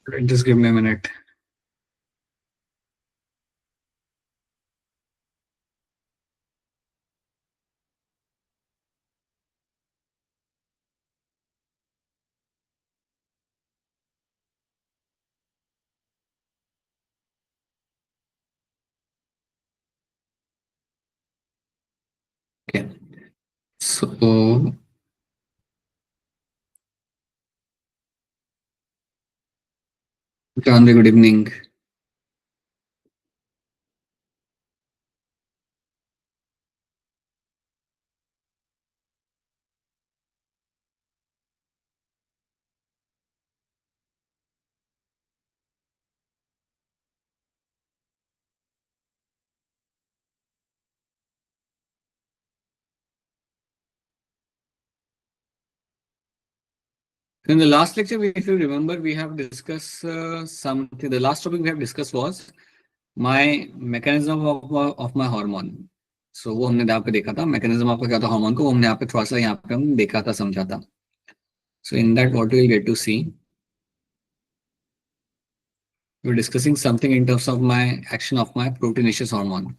Just give me a minute. Okay. So, Chandra, good evening. In the last lecture, if you remember, we have discussed something. The last topic we have discussed was my mechanism of my hormone. So वो हमने यहाँ पे देखा था mechanism आपका क्या था hormone को, वो हमने यहाँ पे थोड़ा सा यहाँ पे हम देखा था, समझा था. So in that, what we will get to see, we are discussing something in terms of my action of my proteinaceous hormone.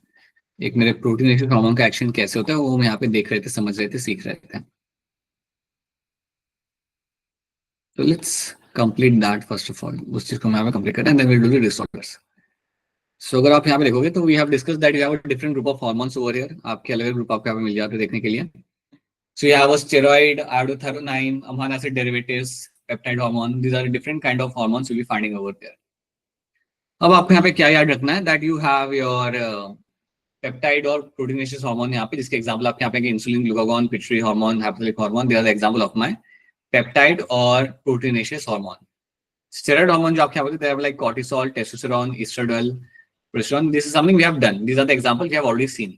एक मेरे proteinaceous hormone का action कैसे होता है वो हम यहाँ पे देख रहे थे, समझ रहे थे, सीख रहे थे. So let's complete that first of all. उस चीज को हम यहाँ पे complete करते हैं and then we'll do the disorders. So अगर आप यहाँ पे देखोगे तो we have discussed that you have a different group of hormones over here. आपके अलग अलग ग्रुप आपको यहाँ पे मिल जाते हैं देखने के लिए. So you have a steroid, iodothyronine, amino acid derivatives, peptide hormone. These are different kind of hormones you'll be finding over there. अब आपको यहाँ पे क्या याद रखना है, that you have your peptide और प्रोटीनेशियस हार्मोन यहाँ पे, जिसके एग्जांपल आपके यहाँ पे insulin, glucagon, pituitary hormone, hypothalamic hormone. They are the example of my peptide और प्रोटीनेशियस हार्मोन. स्टेरॉइड हार्मोन जो आपके यहाँ पे like cortisol, testosterone, estradiol, progesterone. This is something we have done. These are the example we have already seen.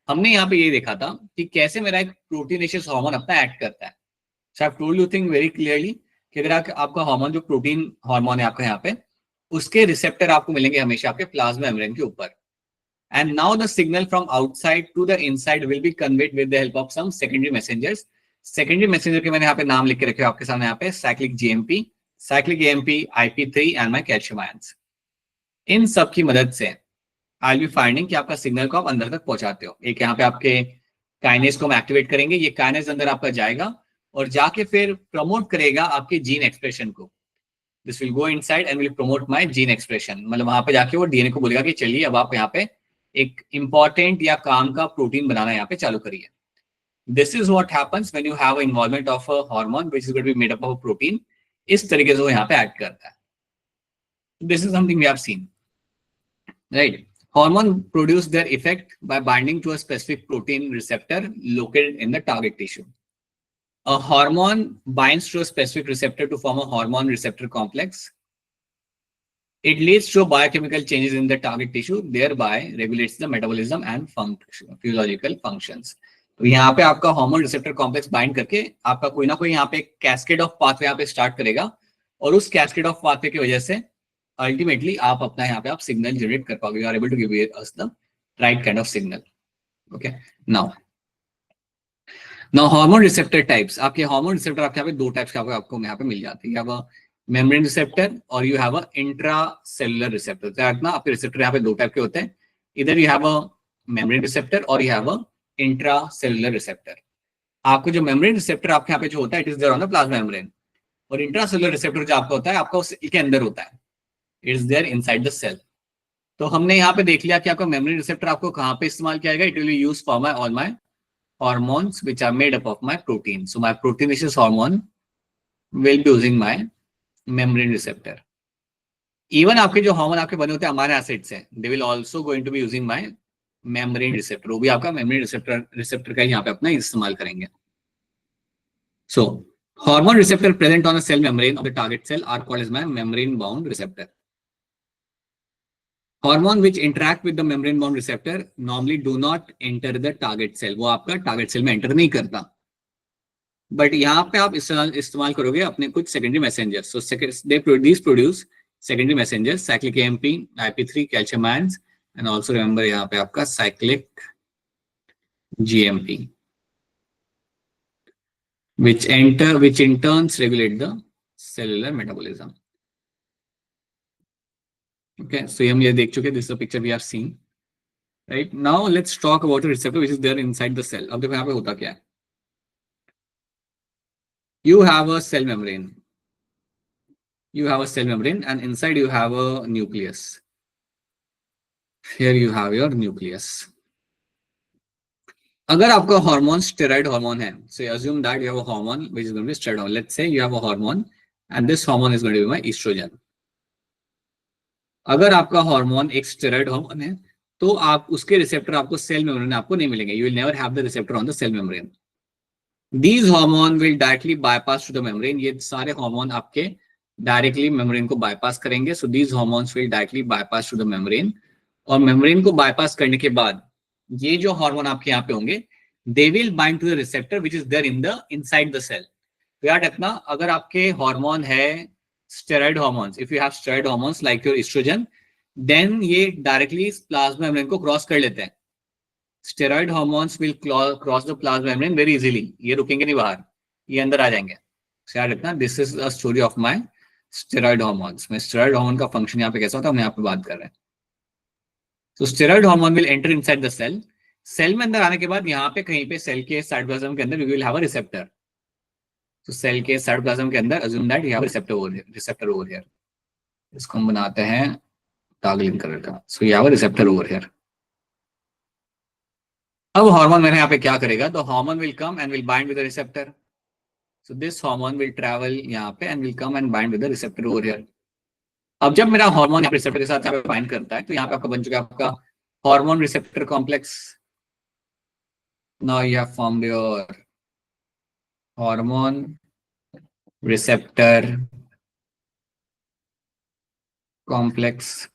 हमने यहाँ पे ये देखा था कि कैसे मेरा एक प्रोटीनेशियस हार्मोन अपना एक्ट करता है. So I have told you thing very clearly कि अगर आपका हार्मोन जो प्रोटीन हार्मोन है आपका यहाँ पे, उसके रिसेप्टर आपको मिलेंगे हमेशा आपके प्लाज्मा मेम्ब्रेन के ऊपर. And now the signal from outside to the inside will be conveyed with the help of some secondary messengers. Secondary messenger के मैंने यहाँ पे नाम लिख के रखे हो आपके सामने यहाँ पे, cyclic GMP, cyclic AMP, IP3 and my calcium ions. इन सब की मदद से I'll be finding कि आपका सिग्नल को आप अंदर तक पहुंचाते हो. एक यहाँ पे आपके काइनेज को हम एक्टिवेट करेंगे, ये काइनेज अंदर आपका जाएगा और जाके फिर प्रमोट करेगा आपके जीन एक्सप्रेशन को. This will go inside and will promote my gene expression. मतलब वहां पे जाके वो डीएनए को बोलेगा कि चलिए अब आप यहाँ पे एक इंपॉर्टेंट या काम का प्रोटीन बनाना यहाँ पे चालू करिए. This is what happens when you have involvement of a hormone which is going to be made up of protein. इस तरीके से वो यहाँ पे ऐड करता है. This is something we have seen, right. Hormone produce their effect by binding to a specific protein receptor located in the target tissue. A hormone binds to a specific receptor to form a hormone receptor complex. It leads to biochemical changes in the target tissue, thereby regulates the metabolism and physiological functions. तो यहाँ पे आपका hormone receptor complex bind करके आपका कोई ना कोई यहाँ पे कैस्केड ऑफ पाथवे यहाँ पे स्टार्ट करेगा और उस कैस्केड ऑफ पाथवे की वजह से अल्टीमेटली आप अपना यहाँ पे आप सिग्नल जनरेट कर पाओगे. You are able to give us the right kind of signal. Okay, now hormone receptor types. आपके हार्मोन रिसेप्टर आपके यहाँ पे दो टाइप्स के आपको यहाँ पे मिल जाते हैं. मेम्ब्रेन रिसेप्टर और you have a intracellular receptor. That ना आपके रिसेप्टर यहाँ पे दो टाइप के होते हैं. इधर you have a membrane receptor और you have a intracellular receptor. आपको जो मेम्ब्रेन रिसेप्टर आपके यहाँ पे जो होता है, it is there on the plasma membrane. और इंट्रासेलुलर रिसेप्टर जो आपका होता है आपका उस के अंदर होता है, it is there inside the cell. तो हमने यहाँ पे देख लिया कि आपका मेम्ब्रेन रिसेप्टर आपको कहाँ पे इस्तेमाल किया जाएगा. It will be used for my all my hormones which are made up of my protein. So my proteinaceous hormone will be using my membrane receptor. Even आपके जो हार्मोन आपके बने होते हैं अमीनो एसिड्स हैं, they will also going to be using my membrane receptor. वो भी आपका membrane receptor का यहाँ पे अपना इस्तेमाल करेंगे. So hormone receptor present on the cell membrane of the target cell are called as my membrane bound receptor. Hormone which interact with the membrane bound receptor normally do not enter the target cell. वो आपका target cell में enter नहीं करता. But यहाँ पे आप इस्तेमाल करोगे अपने कुछ secondary messengers. So these produce secondary messengers, cyclic AMP, IP3, calcium ions, and also remember यहाँ पे आपका cyclic GMP, which in turns regulate the cellular metabolism. Okay, so हम ये देख चुके, this is the picture we have seen. Right now, let's talk about the receptor which is there inside the cell. अब देखो यहाँ पे होता क्या है. You have a cell membrane. You have a cell membrane, and inside you have a nucleus. Here you have your nucleus. अगर आपका hormone steroid hormone है, so assume that you have a hormone which is going to be steroid hormone. Let's say you have a hormone, and this hormone is going to be my estrogen. अगर आपका hormone एक steroid hormone है, तो आप उसके receptor आपको cell membrane आपको नहीं मिलेंगे. You will never have the receptor on the cell membrane. These hormone will directly bypass to the membrane. ये सारे हार्मोन आपके डायरेक्टली मेम्ब्रेन को बाईपास करेंगे. So these hormones will directly bypass to the membrane. और membrane को bypass करने के बाद ये जो हार्मोन आपके यहाँ पे होंगे, they will bind to the receptor which is there in the inside the cell. तो याद रखना, अगर आपके हार्मोन है steroid hormones, if you have steroid hormones like your estrogen, then ये डायरेक्टली प्लाज्मा मेम्ब्रेन को क्रॉस कर लेते हैं. Steroid hormones will cross the plasma membrane very easily. ये रुकेंगे नहीं बाहर, ये अंदर आ जाएंगे. याद रखना, this is a story of my steroid hormones. मैं स्टेरॉइड हार्मोन का फंक्शन यहाँ पे कैसा होता है हम यहाँ पे बात कर रहे हैं. तो steroid hormone will enter inside the cell. Cell में अंदर आने के बाद यहाँ पे कहीं पे सेल के साइटोप्लाज्म के अंदर we will have a receptor. तो सेल के साइटोप्लाज्म के अंदर assume that you have a receptor over here. इसको हम बनाते हैं डार्क कलर का. So you have a receptor over here. अब हार्मोन मेरे यहाँ पे क्या करेगा, तो hormone will come and will bind with the receptor. So this hormone will travel यहाँ पे and will come and bind with the receptor over here. अब जब मेरा हार्मोन यहाँ रिसेप्टर के साथ यहाँ पे बाइंड करता है, तो यहाँ पे आपका बन चुका है आपका hormone receptor complex. Now you have formed your hormone receptor complex.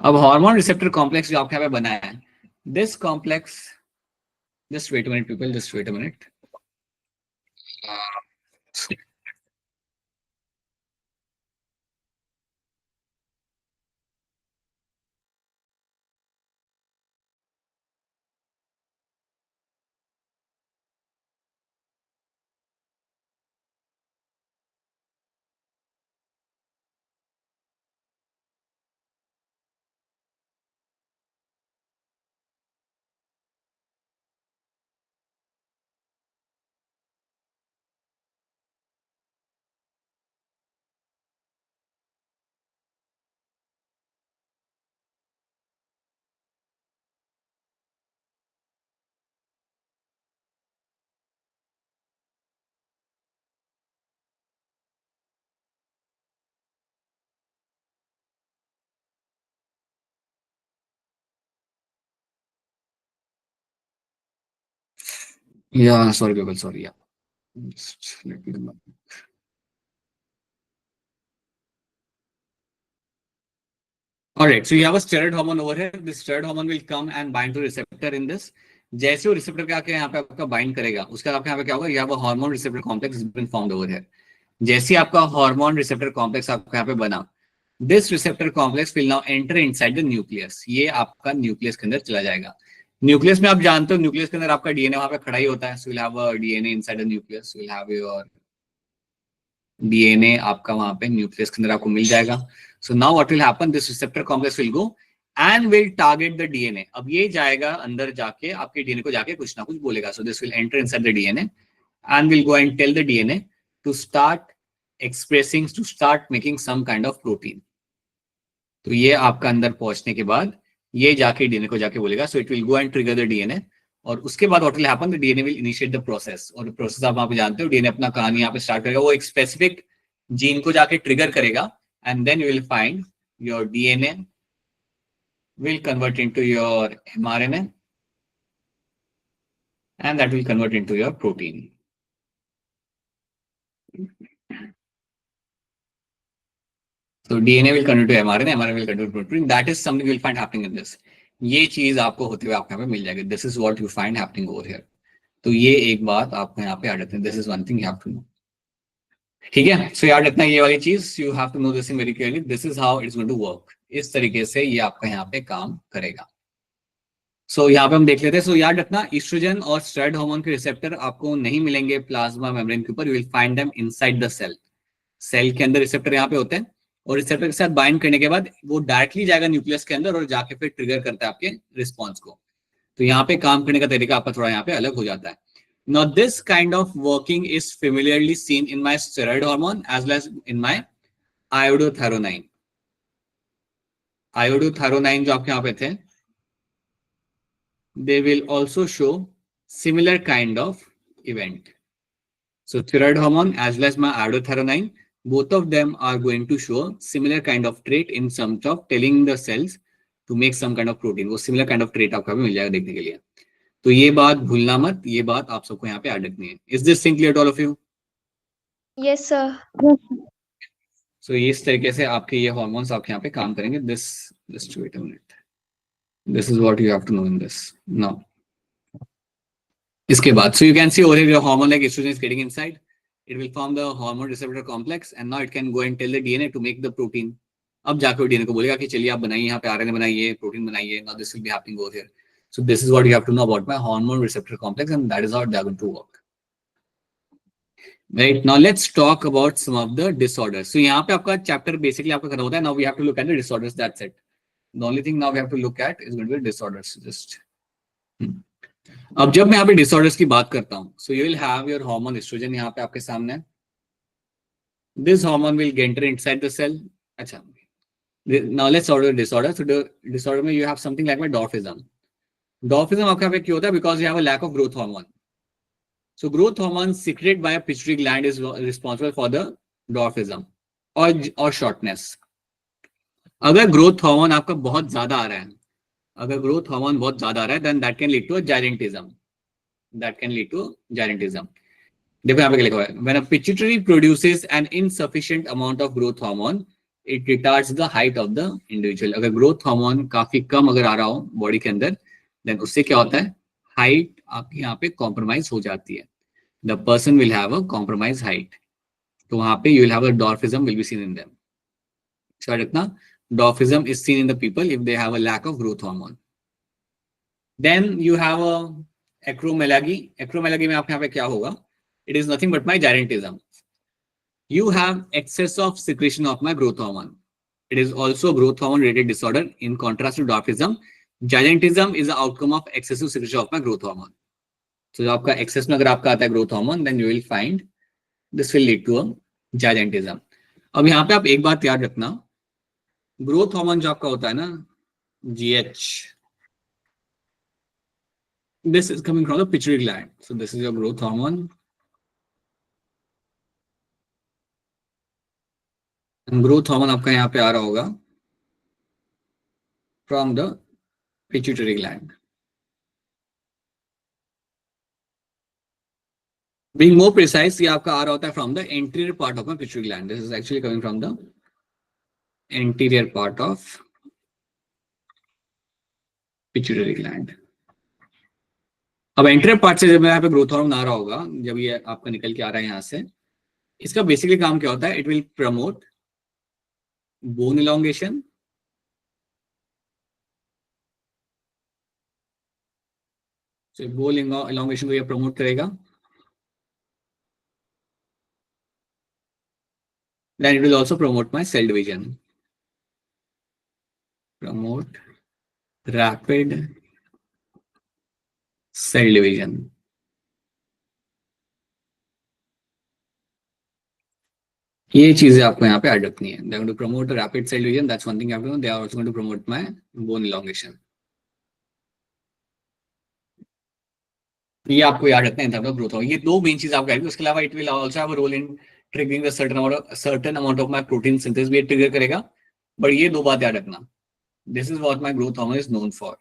अब हार्मोन रिसेप्टर कॉम्प्लेक्स जो आपके यहाँ पे बना है, this complex, just wait a minute people, just wait a minute. Yeah, sorry people, sorry. Yeah, just let me know. All right, so you have a steroid hormone over here. This steroid hormone will come and bind to receptor in this. जैसे वो receptor के आके यहाँ पे आपका bind करेगा, उसके बाद आपके यहाँ पे क्या होगा, you have a hormone receptor complex has been formed over here. जैसे ही आपका हार्मोन रिसेप्टर कॉम्प्लेक्स आपका यहाँ पे बना, this receptor complex will now enter inside the nucleus. ये आपका न्यूक्लियस के अंदर चला जाएगा. न्यूक्लियस में आप जानते हो, न्यूक्लियस के अंदर आपका डीएनए वहां पे खड़ा ही होता है. So will have a DNA inside the nucleus. Will have your DNA आपका वहां पे न्यूक्लियस के अंदर आपको मिल जाएगा. So now what will happen, this receptor complex will go and will target the DNA. अब ये जाएगा अंदर जाके आपके डीएनए को जाके कुछ ना कुछ बोलेगा. So this will enter inside the DNA and will go and tell the DNA to start expressing, to start making some kind of protein. तो ये आपका अंदर पहुंचने के बाद ये जाके डीएनए को जाके बोलेगा. So it will go and trigger the DNA. और उसके बाद what will happen, the DNA will initiate the process. और प्रोसेस आप वहां पे जानते हो, डीएनए अपना कहानी यहाँ पे स्टार्ट करेगा. वो एक स्पेसिफिक जीन को जाके ट्रिगर करेगा and then you will find your DNA will convert into your mRNA and that will convert into your protein. So DNA will convert to mRNA, mRNA will convert to protein. That is something you will find happening in this. ये चीज आपको होते हुए आपको यहाँ पे मिल जाएगी. This is what you find happening over here. तो ये एक बात आपको यहाँ पे याद रखना है. This is one thing you have to know. ठीक है, सो याद रखना ये वाली चीज. You have to know this very clearly. This is how it's going to work. इस तरीके से ये आपका यहाँ पे काम करेगा. सो यहाँ पे हम देख लेते हैं. सो याद रखना, ईस्ट्रोजन और स्टेरॉइड हार्मोन के रिसेप्टर आपको नहीं मिलेंगे प्लाज्मा मेम्ब्रेन के ऊपर. You will find them inside the cell. Cell के अंदर रिसेप्टर यहाँ पे होते हैं. और रिसेप्टर के साथ बाइंड करने के बाद वो डायरेक्टली जाएगा न्यूक्लियस के अंदर और जाके फिर ट्रिगर करता है आपके रिस्पॉन्स को। तो यहाँ पे काम करने का तरीका आपका थोड़ा यहाँ पे अलग हो जाता है। Now this kind of working is familiarly seen in my steroid hormone as well as in my iodothyronine. Iodothyronine जो आपके यहाँ पे थे, they will also show similar kind of event. So steroid hormone as well as my iodothyronine, both of them are going to show similar kind of trait in terms of telling the cells to make some kind of protein. वो similar kind of trait आपको भी मिल जाएगा देखने के लिए। तो ये बात भूलना मत, ये बात आप सबको यहाँ पे ऐड रखनी है। Is this thing clear to all of you? Yes, sir. So इस तरीके से आपके ये हार्मोन्स आपके यहाँ पे काम करेंगे। Just wait a minute. This is what you have to know in this. Now, इसके बाद, so you can see over here your hormone like estrogen is getting inside. It will form the hormone receptor complex and now it can go and tell the DNA to make the protein. अब जाकर DNA को बोलेगा कि चलिए आप बनाइए, यहाँ पे RNA बनाइए, प्रोटीन बनाइए. Now this will be happening over here. So this is what you have to know about my hormone receptor complex and that is how they are going to work. Right, now let's talk about some of the disorders. So यहाँ पे आपका chapter basically आपका खत्म होता है. Now we have to look at the disorders. That's it. The only thing now we have to look at is going to be disorders. Just अब जब मैं यहाँ पे disorders की बात करता हूँ, so you will have your hormone estrogen यहाँ पे आपके सामने. This hormone will enter inside the cell. अच्छा, now let's order disorder. So the disorder में you have something like my dwarfism. Dwarfism आपके यहाँ पे क्यों होता है? Because you have a lack of growth hormone. So growth hormone secreted by a pituitary gland is responsible for the dwarfism or shortness. अगर growth hormone आपका बहुत ज्यादा आ रहा है, अगर growth hormone बहुत ज्यादा आ रहा है, then that can lead to a gigantism. That can lead to gigantism. देखो यहाँ पे क्या लिखा हुआ है? When a pituitary produces an insufficient amount of growth hormone, it retards the height of the individual. अगर growth hormone काफी कम अगर आ रहा हो बॉडी के अंदर, then उससे क्या होता है? हाइट आपकी यहाँ पे कॉम्प्रोमाइज हो जाती है. The person will have a compromise height. तो वहां पे you will have a dwarfism will be seen in them. याद रखना, dwarfism is seen in the people if they have a lack of growth hormone. Then you have a acromegaly. Acromegaly में आपके यहाँ पे क्या होगा? It is nothing but my gigantism. You have excess of secretion of my growth hormone. It is also a growth hormone related disorder. In contrast to dwarfism, gigantism is the outcome of excessive secretion of my growth hormone. So जो आपका excess में अगर आपका आता है growth hormone, then you will find this will lead to a gigantism. अब यहाँ पे आप एक बात याद रखना, growth hormone जो आपका होता है ना, GH, this is coming from the pituitary gland. So this is your growth hormone. Growth hormone आपका यहाँ पे आ रहा होगा from the pituitary gland. Being more precise, ये आपका आ रहा होता है from the anterior part of my pituitary gland. This is actually coming from the anterior part of pituitary gland. अब एंटीरियर पार्ट से जब यहाँ पे ग्रोथ हार्मोन आ रहा होगा, जब ये आपका निकल के आ रहा है यहाँ से, इसका बेसिकली काम क्या होता है? It will promote bone elongation, bone elongation को ये प्रमोट करेगा. Then it will also promote my cell division. Promote rapid cell division. ये चीजें आपको यहाँ पे ऐड रखनी है. They are going to promote rapid cell division. That's one thing you have to know. They are also going to promote my bone elongation. ये आपको याद रखना है in terms of growth hormone. ये दो मेन चीज आपको याद रखनी है. उसके अलावा it will also have a role in triggering the certain amount of my protein synthesis भी ट्रिगर करेगा. बट ये दो बात याद रखना. This is what my growth hormone is known for.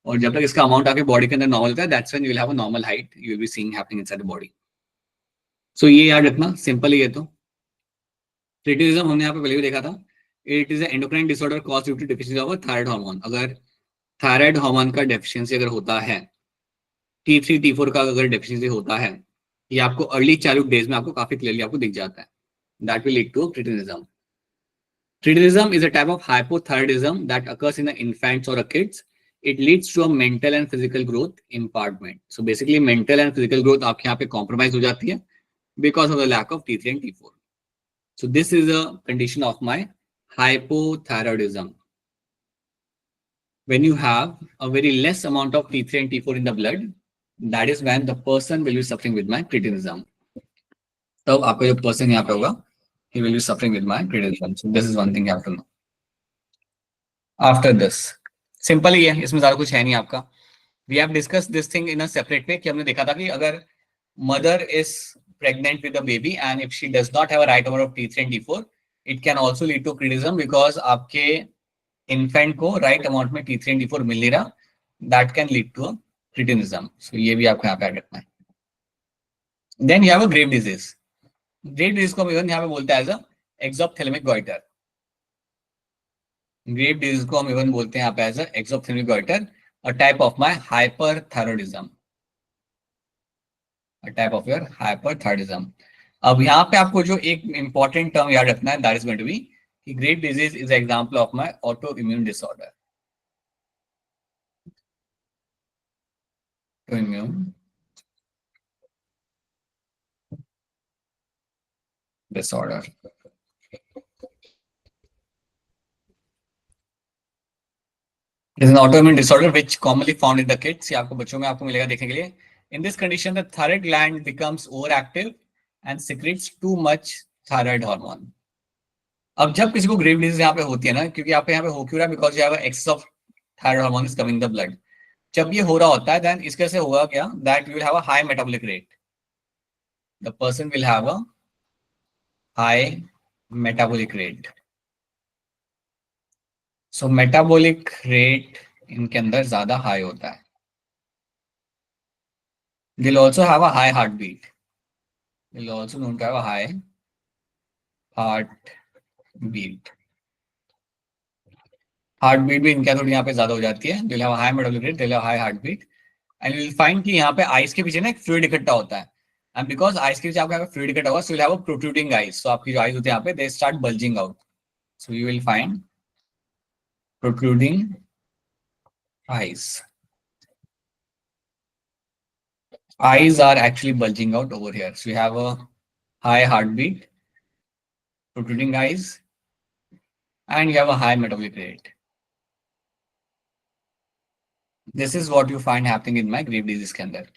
और जब तक इसका अमाउंट आपके बॉडी के अंदर नॉर्मल होता है, that's when you will have a normal height you will be seeing happening inside the body. So ये याद रखना, सिंपल ही है. तो ट्रिटिज्म हमने यहाँ पे पहले भी देखा था. It is endocrine disorder caused due to deficiency of thyroid hormone. अगर थायराइड हार्मोन का डेफिशिएंसी अगर होता है, T3 T4 का अगर डेफिशिएंसी होता है, ये आपको अर्ली चाइल्डहुड डेज में आपको काफी क्लियरली आपको दिख जाता है. That will lead to cretinism. Critinism is a type of hypothyroidism that occurs in the infants or kids. It leads to a mental and physical growth impairment. So basically mental and physical growth आपके यहाँ पे compromise हो जाती है because of the lack of T3 and T4. So this is a condition of my hypothyroidism. When you have a very less amount of T3 and T4 in the blood, that is when the person will be suffering with my cretinism. तब आपका जो person यहाँ पे होगा, he will be suffering with my cretinism. So this is one thing you have to know. After this, simple ही है, इसमें ज्यादा कुछ है नहीं आपका. We have discussed this thing in a separate way कि हमने देखा था कि अगर mother is pregnant with a baby and if she does not have a right amount of T3 and T4, it can also lead to cretinism because आपके infant को right amount में T3 and T4 मिल नहीं रहा. That can lead to a cretinism. So ये भी आपको यहाँ पे ऐड करना है. Then you have a grave disease. Grave disease को हम इवन यहाँ पे बोलते हैं as a exophthalmic goiter. Grave disease को हम इवन बोलते हैं यहाँ पे as a exophthalmic goiter, a type of my hyperthyroidism. A type of your hyperthyroidism. अब यहाँ पे आपको जो एक important term याद रखना है, that is going to be कि grave disease is an example of my autoimmune disorder. Autoimmune disorder. It is an autoimmune disorder which commonly found in the kids. ये आपको बच्चों में आपको मिलेगा देखने के लिए. In this condition, the thyroid gland becomes overactive and secretes too much thyroid hormone. अब जब किसी को ग्रेव डिजीज यहाँ पे होती है ना, क्योंकि आप यहाँ पे हो क्यों रहा है, because you have excess of thyroid hormone is coming the blood. जब ये हो रहा होता है देन इसके से होगा क्या, that you will have a high metabolic rate. The person will have a high metabolic rate. So metabolic rate इनके अंदर ज्यादा हाई होता है. They'll also have a high heartbeat. They'll also known to have a high heartbeat. Heartbeat भी इनका थोड़ी यहाँ पे ज्यादा हो जाती है. They'll have a high metabolic rate. They'll have a high heartbeat. And you'll find कि यहाँ पे आइस के पीछे ना एक फ्लूइड इकट्ठा होता है. And because आइस के पीछे आपका फ्लूइड इकट्ठा होगा, so you'll have a protruding eyes. So आपकी जो आइस होती है यहाँ पे, they start bulging out. So you will find protruding eyes. Eyes are actually bulging out over here. So you have a high heartbeat, protruding eyes, and you have a high metabolic rate. This is what you find happening in my grave disease के अंदर.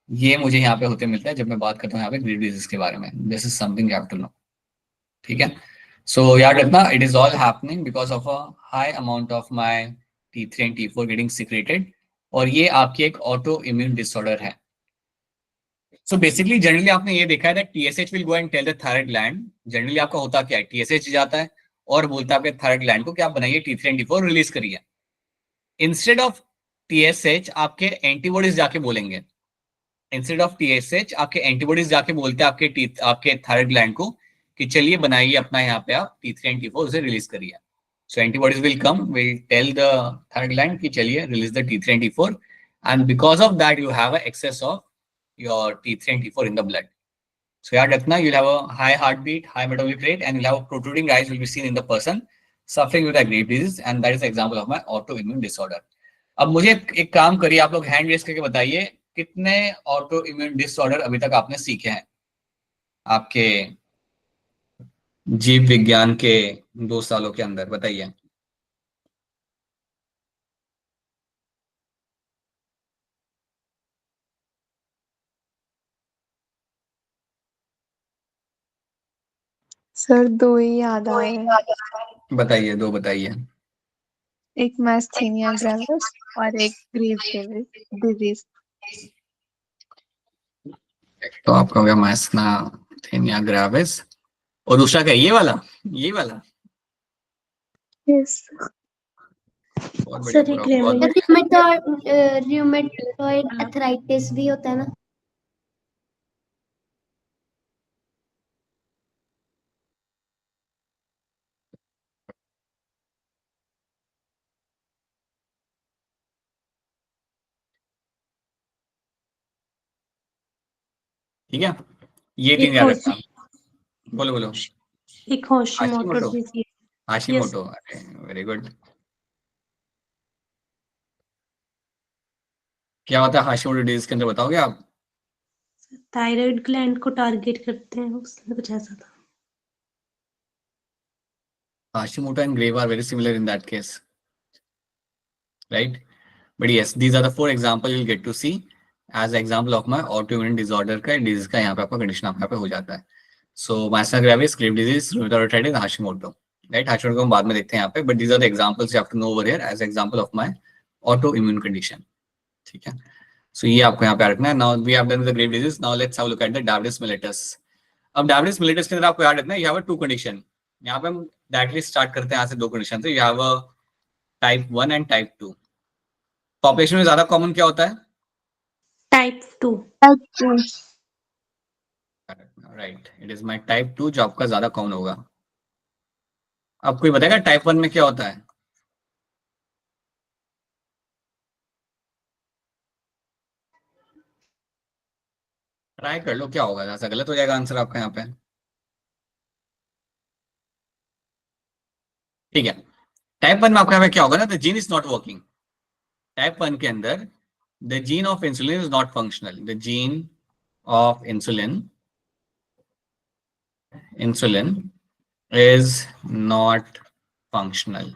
ये मुझे यहाँ पे होते मिलता है जब मैं बात करता हूँ यहाँ पे ग्रेव डिजीज के बारे में. This is something you have to know. ठीक है. So याद रखना, it is all happening because of a high amount of my T3 and T4 getting secreted. और ये आपकी एक ऑटो इम्यून डिसऑर्डर है. So basically जनरली आपने ये देखा है that TSH will go and tell the thyroid gland. Generally आपका होता क्या है, TSH जाता है और बोलता है आपके थायराइड ग्लैंड को कि आप बनाइए T3 and T4 रिलीज करिए. इंस्टेड ऑफ TSH आपके एंटीबॉडीज जाके बोलेंगे. इंस्टेड ऑफ TSH आपके एंटीबॉडीज जाके बोलते हैं आपके थायराइड ग्लैंड को कि चलिए बनाइए अपना यहाँ पे आप T3 and T4 उसे रिलीज करिए. So antibodies will come, will tell the thyroid gland कि चलिए release the T3 and T4, and because of that you have a excess of your T3 and T4 in the blood. So याद रखना, you'll have a high heartbeat, high metabolic rate, and you'll have a protruding eyes will be seen in the person suffering with a grave disease, and that is an example of my autoimmune disorder. अब मुझे एक काम करिए, आप लोग hand raise करके बताइए कितने ऑटो इम्यून डिसऑर्डर अभी तक आपने सीखे हैं आपके जीव विज्ञान के 2 सालों के अंदर. बताइए. सर 2 ही याद आ रहे हैं. बताइए, 2 बताइए. एक मैस्थीनिया ग्रेविस और एक ग्रेव डिजीज. तो आपका हो गया मैस्थीनिया ग्रेविस, और दूसरा क्या, ये वाला? यस सर र्यूमेटॉइड आर्थराइटिस भी होता है ना? ठीक है, ये 3 याद रखना. बोलो. एक Hashimoto disease. Hashimoto, very good. क्या होता है हाशिमोटो डिजीज के अंदर, बताओगे आप? थायराइड ग्लैंड को टारगेट करते हैं, उसमें कुछ ऐसा था. Hashimoto and Grave are very similar in that case, right? But yes, these are the 4 examples you'll get to see as example of my autoimmune disorder का disease का यहाँ पे आपका condition आपका पे हो जाता है. So myasthenia gravis, Graves' disease, rheumatoid arthritis, Hashimoto. Right? Hashimoto को हम बाद में देखते हैं यहाँ पे. But these are the examples you have to know over here as example of my autoimmune condition. ठीक है. So ये आपको यहाँ पे रखना है. Now we have done with the Graves' disease. Now let's have a look at the Diabetes mellitus. अब Diabetes mellitus के अंदर आपको याद रखना है. You have a 2 condition. यहाँ पे हम डायरेक्टली स्टार्ट करते हैं यहाँ से 2 कंडीशन से. You have a type 1 and type 2. Population में ज्यादा कॉमन क्या होता है? Type 2. Right, it is my type 2 जो आपका ज्यादा कॉमन होगा. आपको कोई बताएगा टाइप 1 में क्या होता है? ट्राई कर लो क्या होगा, ऐसा गलत हो जाएगा आंसर आपका यहाँ पे. ठीक है, टाइप 1 में आपका यहाँ पे क्या होगा ना, the gene is not working. Type 1 के अंदर the gene of insulin is not functional. The gene of insulin is not functional.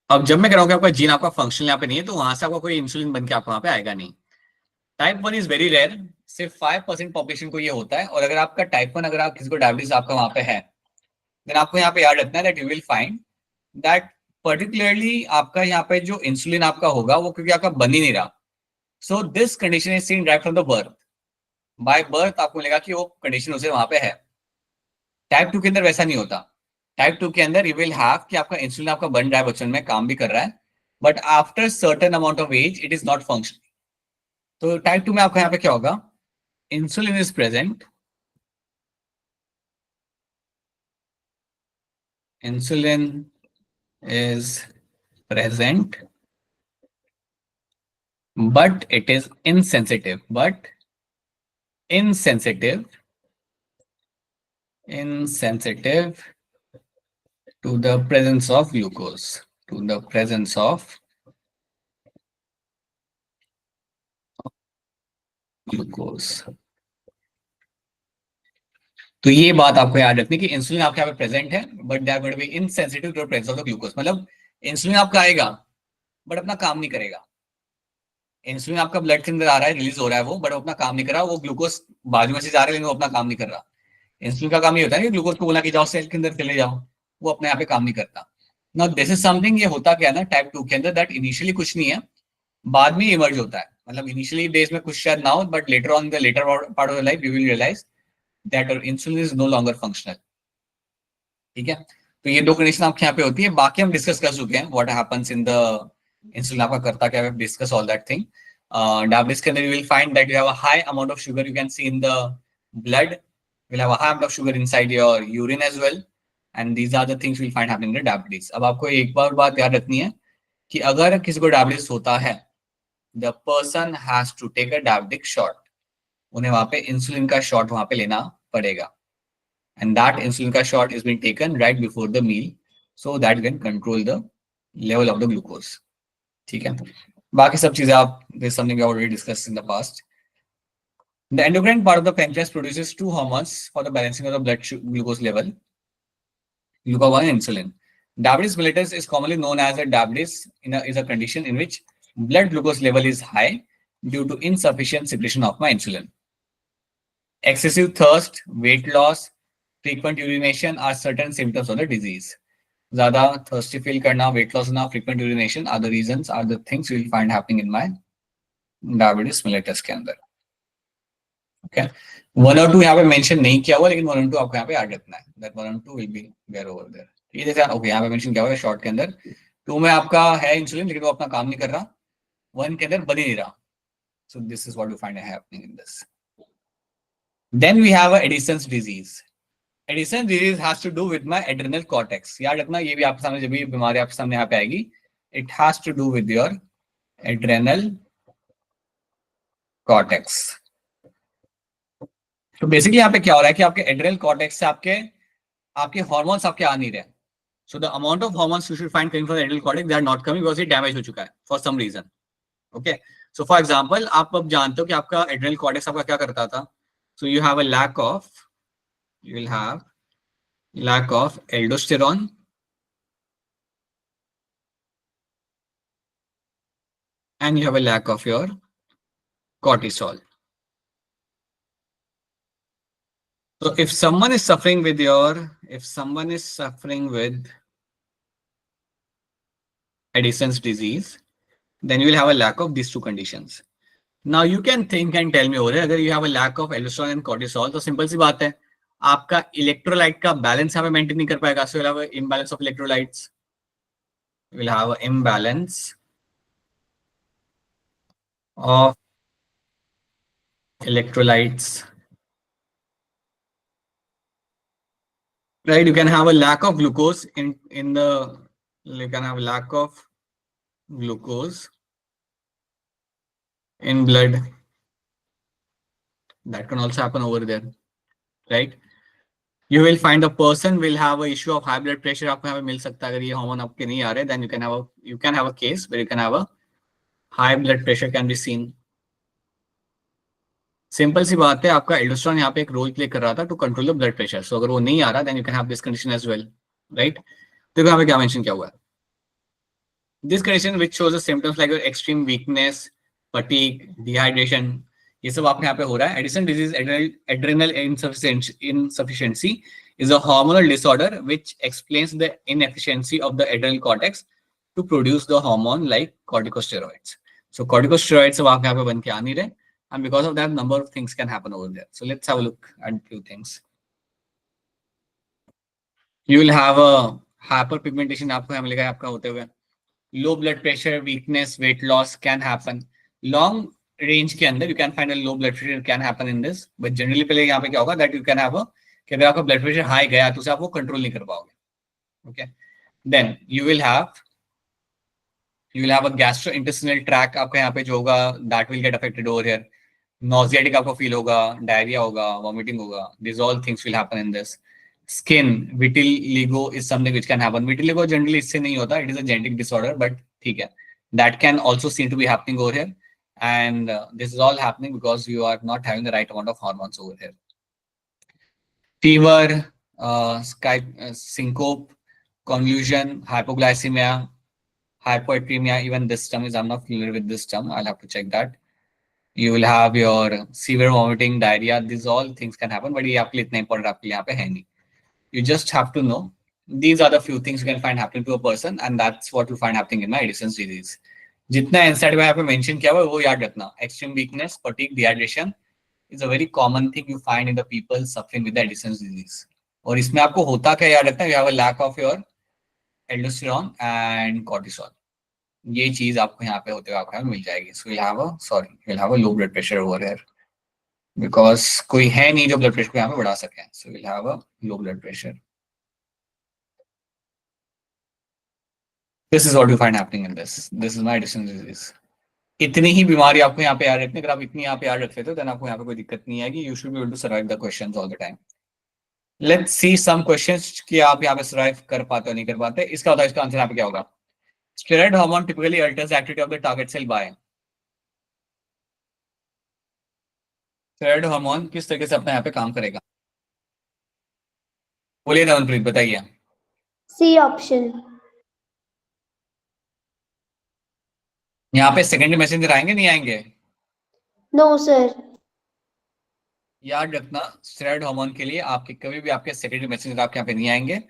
अब जब मैं कह रहा हूं कि आपका जीन आपका फंक्शनल यहाँ पे नहीं है, तो वहां से आपका कोई इंसुलिन बन के आपको वहां पे आएगा नहीं. टाइप 1 इज वेरी रेयर, सिर्फ 5% पॉपुलेशन को ये होता है. और अगर आपका टाइप 1, अगर आप किसी को डायबिटीज आपका वहां पे है, देन आपको यहाँ पे याद रखना है that you will find that particularly आपका यहाँ पे जो इंसुलिन आपका होगा वो क्योंकि आपका बन ही नहीं रहा. So this condition is seen direct from the birth. By birth आपको मिलेगा कि वो कंडीशन उसे वहां पे है. टाइप 2 के अंदर वैसा नहीं होता. टाइप 2 के अंदर यू विल हैव कि आपका इंसुलिन आपका बन रहा है, बचपन में काम भी कर रहा है, but after certain amount of age it is not function. तो टाइप 2 में आपका यहाँ पे क्या होगा? Insulin is present, but it is insensitive to the presence of glucose. तो ये बात आपको याद रखनी कि इंसुलिन आपके यहाँ पे प्रेजेंट है, but they are going to be insensitive to the presence of the glucose. मतलब इंसुलिन आपका आएगा बट अपना काम नहीं करेगा. इंसुलिन आपका ब्लड के अंदर आ रहा है, रिलीज हो रहा है वो, बट अपना काम नहीं कर रहा. वो ग्लूकोज बाजू में से जा रहा है लेकिन वो अपना काम नहीं कर रहा. इंसुलिन का काम ये होता है कि ग्लूकोज को बोला कि जाओ सेल के अंदर चले जाओ, वो अपने यहाँ पे काम नहीं करता. नाउ दिस इज समथिंग, ये होता क्या है ना टाइप 2 के अंदर, दैट इनिशियली कुछ नहीं है, बाद में इमर्ज होता है. मतलब इनिशियली डेज में कुछ शायद ना हो, but later on the later part of the life you will realise that your insulin is no longer functional. ठीक है, तो ये 2 कंडीशन आपके यहाँ पे होती है. बाकी हम डिस्कस कर चुके हैं what happens in the insulin आपका करता क्या है, discuss all that thing. Diabetes के अंदर you will find that you have a high amount of sugar, you can see in the blood, you will have a high amount of sugar inside your urine as well, and these are the things you will find happening in diabetes. अब आपको एक बात याद रखनी है कि अगर किसी को डायबिटीज होता है, the person has to take a diabetic shot. उन्हें वहां पे इंसुलिन का शॉट वहां पे लेना पड़ेगा, and that insulin का shot is being taken right before the meal so that you can control the level of the glucose. ठीक है, बाकी सब चीजें आप, this is something we already discussed in the past. The endocrine part of the pancreas produces 2 hormones for the balancing of the blood glucose level, glucagon and insulin. Diabetes mellitus is commonly known as a diabetes is a condition in which blood glucose level is high due to insufficient secretion of my insulin. Excessive thirst, weight loss, frequent urination are certain symptoms of the disease. ज़्यादा thirsty feel करना, weight loss ना, frequent urination are the reasons, are the things you will find happening in my diabetes mellitus के अंदर. Okay, 1 और 2 यहाँ पे mention नहीं किया हुआ, लेकिन 1 और 2 आपको यहाँ पे याद रखना है. That 1 और 2 will be there over there. ठीक है, ओके, यहाँ पे मेंशन किया हुआ है शॉर्ट के अंदर. 2 में आपका है इंसुलिन लेकिन वो अपना काम नहीं कर रहा, 1 के अंदर बन ही नहीं रहा. So this is what you find happening in this. Then we have a Addison's disease. Addison's disease has to do with my adrenal cortex. याद रखना, ये भी आपके सामने जब भी बीमारी आपके सामने यहाँ पे आएगी, it has to do with your adrenal cortex. तो बेसिकली यहाँ पे क्या हो रहा है कि आपके एड्रेनल कॉर्टेक्स से आपके हार्मोन्स आपके आ नहीं रहे. So the amount of hormones you should find coming from the adrenal cortex, they are not coming because ये डैमेज हो चुका है for some reason. Okay, so for example आप अब जानते हो कि आपका एड्रेनल कॉर्टेक्स आपका क्या करता था. So you have a lack of, you will have lack of aldosterone and you have a lack of your cortisol. So if someone is suffering with Addison's disease, then you will have a lack of these two conditions. Now you can think and tell me over here, अगर you have a lack of aldosterone and cortisol, तो simple सी बात है, आपका electrolyte का balance यहाँ पे maintain नहीं कर पाएगा. So you'll have an imbalance of electrolytes. You will have an imbalance of electrolytes. Right? You can have a lack of glucose you can have a lack of glucose in blood. That can also happen over there, right? You will find a person will have a issue of high blood pressure. आपको यहाँ पे मिल सकता है अगर ये hormone आपके नहीं आ रहे, then you can have a case where you can have a high blood pressure can be seen. Simple सी बात है, आपका एल्डोस्टेरोन यहाँ पे एक रोल प्ले कर रहा था to control the blood pressure. So अगर वो नहीं आ रहा, then you can have this condition as well, right? देखो यहाँ पे क्या मेंशन किया हुआ है. This condition which shows the symptoms like extreme weakness, fatigue, dehydration, ये सब आपके यहाँ पे हो रहा है. Addison disease adrenal insufficiency is a hormonal disorder which explains the inefficiency of the adrenal cortex to produce the hormone like corticosteroids. So corticosteroids सब आपके यहाँ पे बन के आ नहीं रहे, and because of that, number of things can happen over there. So let's have a look at few things. You will have a hyperpigmentation आपको यहाँ मिलेगा आपका होते हुए. Low blood pressure, weakness, weight loss can happen. Long range के अंदर you can find a low blood pressure can happen in this, but generally पहले यहाँ पे क्या होगा that you can have कि अगर आपका blood pressure high गया तो उसे आप वो control नहीं कर पाओगे. Okay, then you will have a gastrointestinal tract आपका यहाँ पे जो होगा that will get affected over here. Nauseatic आपको feel होगा, diarrhea होगा, vomiting होगा. These all things will happen in this. Skin vitiligo is something which can happen. Vitiligo generally इससे नहीं होता, it is a genetic disorder, but ठीक है, that can also seem to be happening over here, and this is all happening because you are not having the right amount of hormones over here. Fever, syncope, confusion, hypoglycemia, hypoatremia. Even this term is, I'm not familiar with this term, I'll have to check that. You will have your severe vomiting, diarrhea. These all things can happen, but ये आपके लिए इतना important आपके लिए यहाँ पे है नहीं. You just have to know these are the few things you can find happening to a person, and that's what you find happening in my Addison's disease. जितना इंसाइड में यहाँ पे मेंशन किया हुआ है वो याद रखना. Extreme weakness, fatigue, dehydration is a very common thing you find in the people suffering with the Addison's disease. और इसमें आपको होता क्या याद रखना, you have a lack of your aldosterone and cortisol. ये चीज आपको यहाँ पे होते हुए आपको मिल जाएगी. So you'll have a low blood pressure over here because कोई है नहीं जो blood pressure को यहाँ पे बढ़ा सके. So you'll have a low blood pressure. This is what you find happening in this. This is my Addison's disease. इतनी ही बीमारी आपको यहाँ पे याद रखनी. अगर आप इतनी यहाँ पे याद रखते हो, then आपको यहाँ पे कोई दिक्कत नहीं आएगी. You should be able to survive the questions all the time. Let's see some questions कि आप यहाँ पे survive कर पाते हो नहीं कर पाते. इसका बताओ, इसका आंसर यहाँ पे क्या होगा? Steroid hormone typically alters the activity of the target cell by. Steroid hormone किस तरीके से अपने यहाँ पे काम करेगा? बोलिए नवनप्रीत, बताइए. C option. यहाँ पे सेकेंडरी मैसेंजर आएंगे नहीं आएंगे? No sir. याद रखना, स्टेरॉइड हार्मोन के लिए आपके कभी भी आपके सेकेंडरी मैसेंजर आपके यहाँ पे नहीं आएंगे.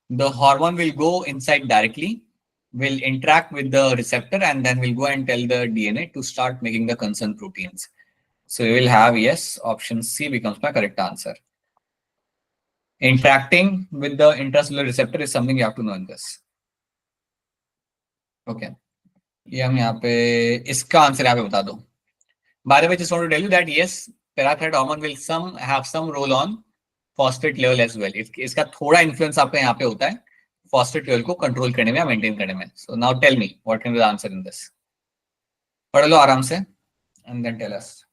The hormone will go inside directly, will interact with the receptor, and then will go and tell the DNA to start making the concerned proteins. So you will have, yes, option C becomes my correct answer. Interacting with the intracellular receptor is something you have to know in this. Okay. ये हम यहाँ पे इसका answer यहाँ पे बता दो. By the way, just want to tell you that yes, parathyroid hormone will have some role on phosphate level as well. इसका थोड़ा influence आपका यहाँ पे होता है phosphate level को control करने में या maintain करने में. So now tell me what can be the answer in this. पढ़ लो आराम से and then tell us.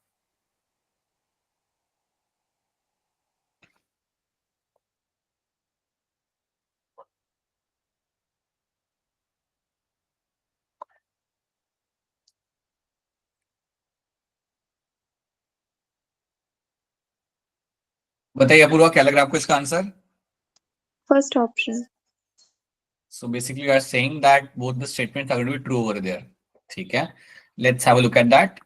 बताइए अपूर्वा, क्या लग रहा है आपको इसका answer? First option. So basically you are saying that both the statements are going to be true over there. ठीक है, let's have a look at that.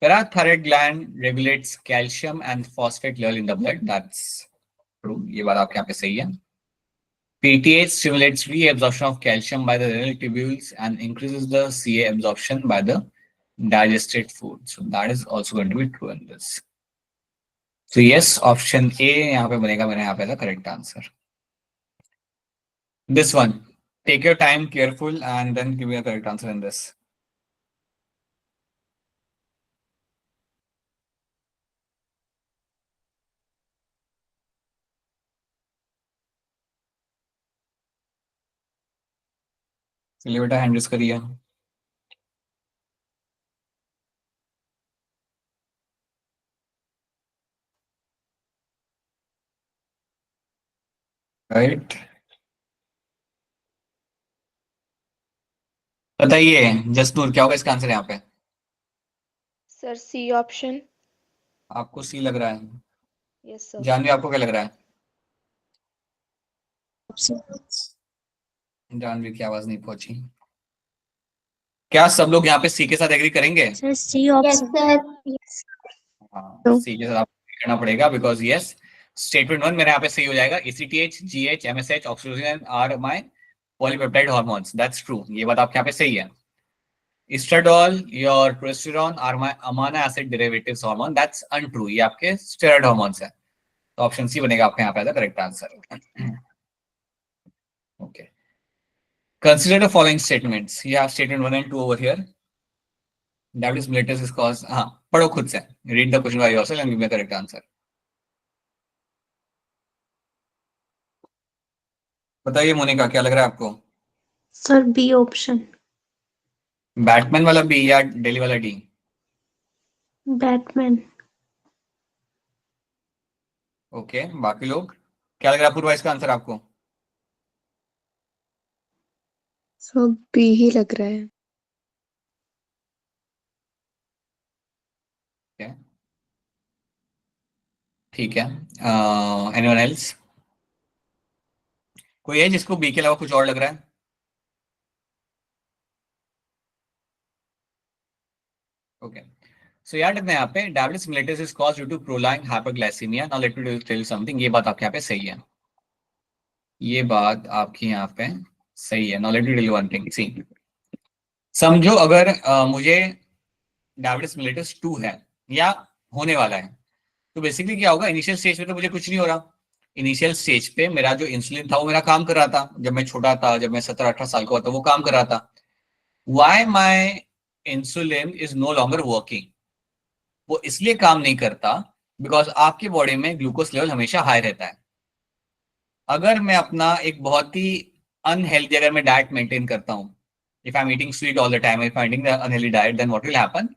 Parathyroid gland regulates calcium and phosphate level in the blood. That's true. ये बात आपके यहाँ पे सही है. PTH stimulates reabsorption of calcium by the renal tubules and increases the Ca absorption by the digested food. So that is also going to be true in this. So yes, option A यहाँ पे बनेगा मेरे यहाँ पे the correct answer. This one, take your time, careful, and then give me a correct answer in this. चलिए बेटा hand raise करिए. Right, बताइए जसनूर क्या होगा इसका आंसर यहाँ पे. Sir C option. आपको सी लग रहा है. Yes sir. जानवी आपको क्या लग रहा है. जानवी की आवाज नहीं पहुंची. क्या सब लोग यहाँ पे सी के साथ एग्री करेंगे. सर सी Yes, ऑप्शन. sir. हाँ, सी के साथ आपको करना पड़ेगा बिकॉज यस स्टेटमेंट 1 मेरे यहाँ पे सही हो जाएगा. ECTH, GH, MSH, oxygen are my polypeptide hormones. That's true. ये बात आपके यहाँ पे सही है. Estradiol, your progesterone are my amino acid derivatives hormone. That's untrue. ये आपके steroid hormones है. तो ऑप्शन सी बनेगा आपके यहाँ पे correct answer. Okay. Consider the following statements. You have statement 1 and 2 over here. Diabetes mellitus is caused. हाँ, पढ़ो खुद से. Read the question by yourself and give me the correct answer. बताइए मोनिका क्या लग रहा है आपको. Sir B option. बैटमैन वाला बी या डेली वाला डी. बैटमैन. ओके, बाकी लोग क्या लग रहा है पूर्वा इसका आंसर आपको. So B ही लग रहा है. ठीक है. Anyone else. कोई है जिसको बी के अलावा कुछ और लग रहा है. ओके, सो याद रखना है यहाँ पे diabetes mellitus is caused due to prolong hyperglycaemia. Now let me tell you something. ये बात आपके यहाँ पे सही है. ये बात आपकी यहाँ पे सही है. Now let me tell you one thing. See समझो अगर मुझे डायबिटीज mellitus 2 है या होने वाला है तो बेसिकली क्या होगा. इनिशियल स्टेज पे तो मुझे कुछ नहीं हो रहा. इनिशियल स्टेज पे मेरा जो इंसुलिन था वो मेरा काम कर रहा था. जब मैं छोटा था, जब मैं 17-18 साल का था, वो काम कर रहा था. Why my insulin is no longer working. वो इसलिए काम नहीं करता बिकॉज आपकी बॉडी में ग्लूकोज लेवल हमेशा हाई रहता है. अगर मैं अपना एक बहुत ही अनहेल्दी अगर मैं डाइट मेंटेन करता हूँ, if I am eating sweet all the time, if I am eating unhealthy diet, then what will happen.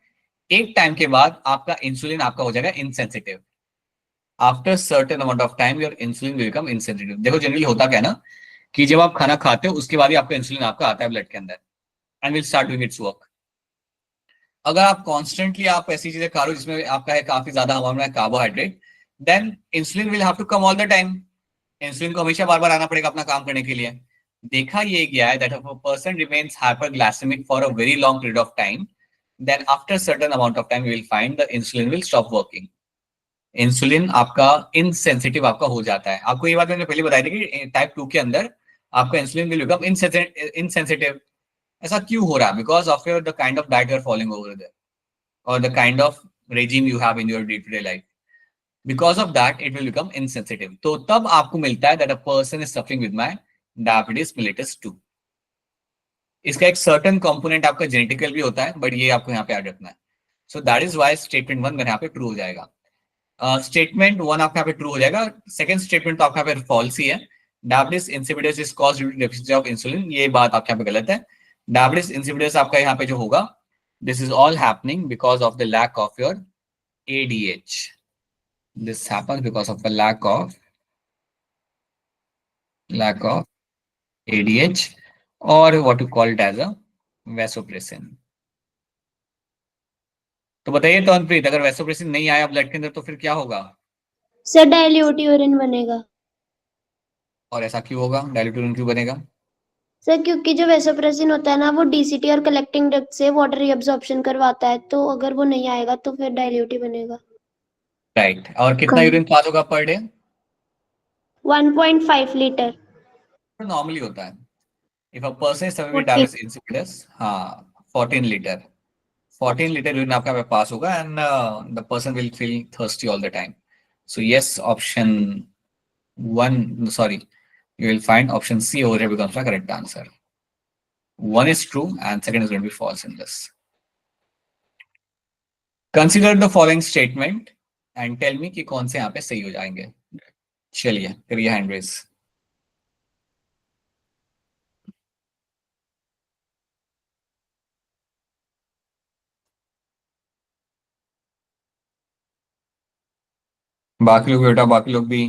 एक टाइम के बाद आपका इंसुलिन आपका हो जाएगा insensitive. After certain amount of time your insulin will become insensitive. देखो generally होता क्या है ना कि जब आप खाना खाते हो उसके बाद ही आपका इंसुलिन आपका आता है ब्लड के अंदर and will start doing it's work. अगर आप कॉन्स्टेंटली आप ऐसी चीजें खा रहे हो जिसमें आपका है काफी ज्यादा अमाउंट में carbohydrate, then insulin will have to come all the time. Insulin को हमेशा बार बार आना पड़ेगा अपना काम करने के लिए. देखा ये गया है that if a person remains hyperglycaemic for a very long period of time, then after certain amount of time you will find the insulin will stop working. Insulin आपका इनसेंसिटिव आपका हो जाता है. आपको ये बात मैंने पहले बताई थी कि टाइप 2 के अंदर आपका इंसुलिन विल बिकम इनसेंसिटिव. ऐसा क्यों हो रहा है? Because of your the kind of diet you are following over there और the kind of regime you have in your day-to-day life. Because of that, it will become insensitive. तो तब आपको मिलता है that a person is suffering with my diabetes mellitus 2. इसका एक certain component आपका genetical भी होता है, but ये आपको यहाँ पे ऐड रखना है. So that is why statement 1 मेरे यहाँ पे true हो जाएगा. Statement 1 आपका यहाँ पे true हो जाएगा. Second statement तो आपका यहाँ पे false ही है. Diabetes insipidus is caused due to deficiency of insulin. ये बात आपके यहाँ पे गलत है. Diabetes insipidus आपका यहाँ पे जो होगा, this is all happening because of the lack of your ADH. This happens because of a lack of ADH or what you call it as a vasopressin. तो बताइए तौनप्रीत, अगर वैसोप्रेसिन नहीं आया ब्लड के अंदर तो फिर क्या होगा? सर डाइल्यूट यूरिन बनेगा. और ऐसा क्यों होगा, डायल्यूट यूरिन क्यों बनेगा? सर क्योंकि जो वेसोप्रेसिन होता है ना वो डीसीटी और कलेक्टिंग डक्ट से वाटर रीअब्जॉर्प्शन करवाता है, तो अगर वो नहीं आएगा तो फिर डाइल्यूट ही बनेगा। राइट। और कितना कम यूरिन पास होगा पर डे? 1.5 लीटर। नॉर्मली होता है if a person is suffering with 14। Diabetes insipidus, हाँ 14 लीटर, 14 लीटर यूरिन आपका पे पास होगा and the person will feel thirsty all the time. So yes, option 1, sorry, you will find option C over here becomes the correct answer. One is true and second is going to be false in this. Consider the following statement and tell me कि कौन से यहाँ पे सही हो जाएंगे. चलिए करिए हैंड रेज. बाकी लोग बेटा, बाकी लोग भी.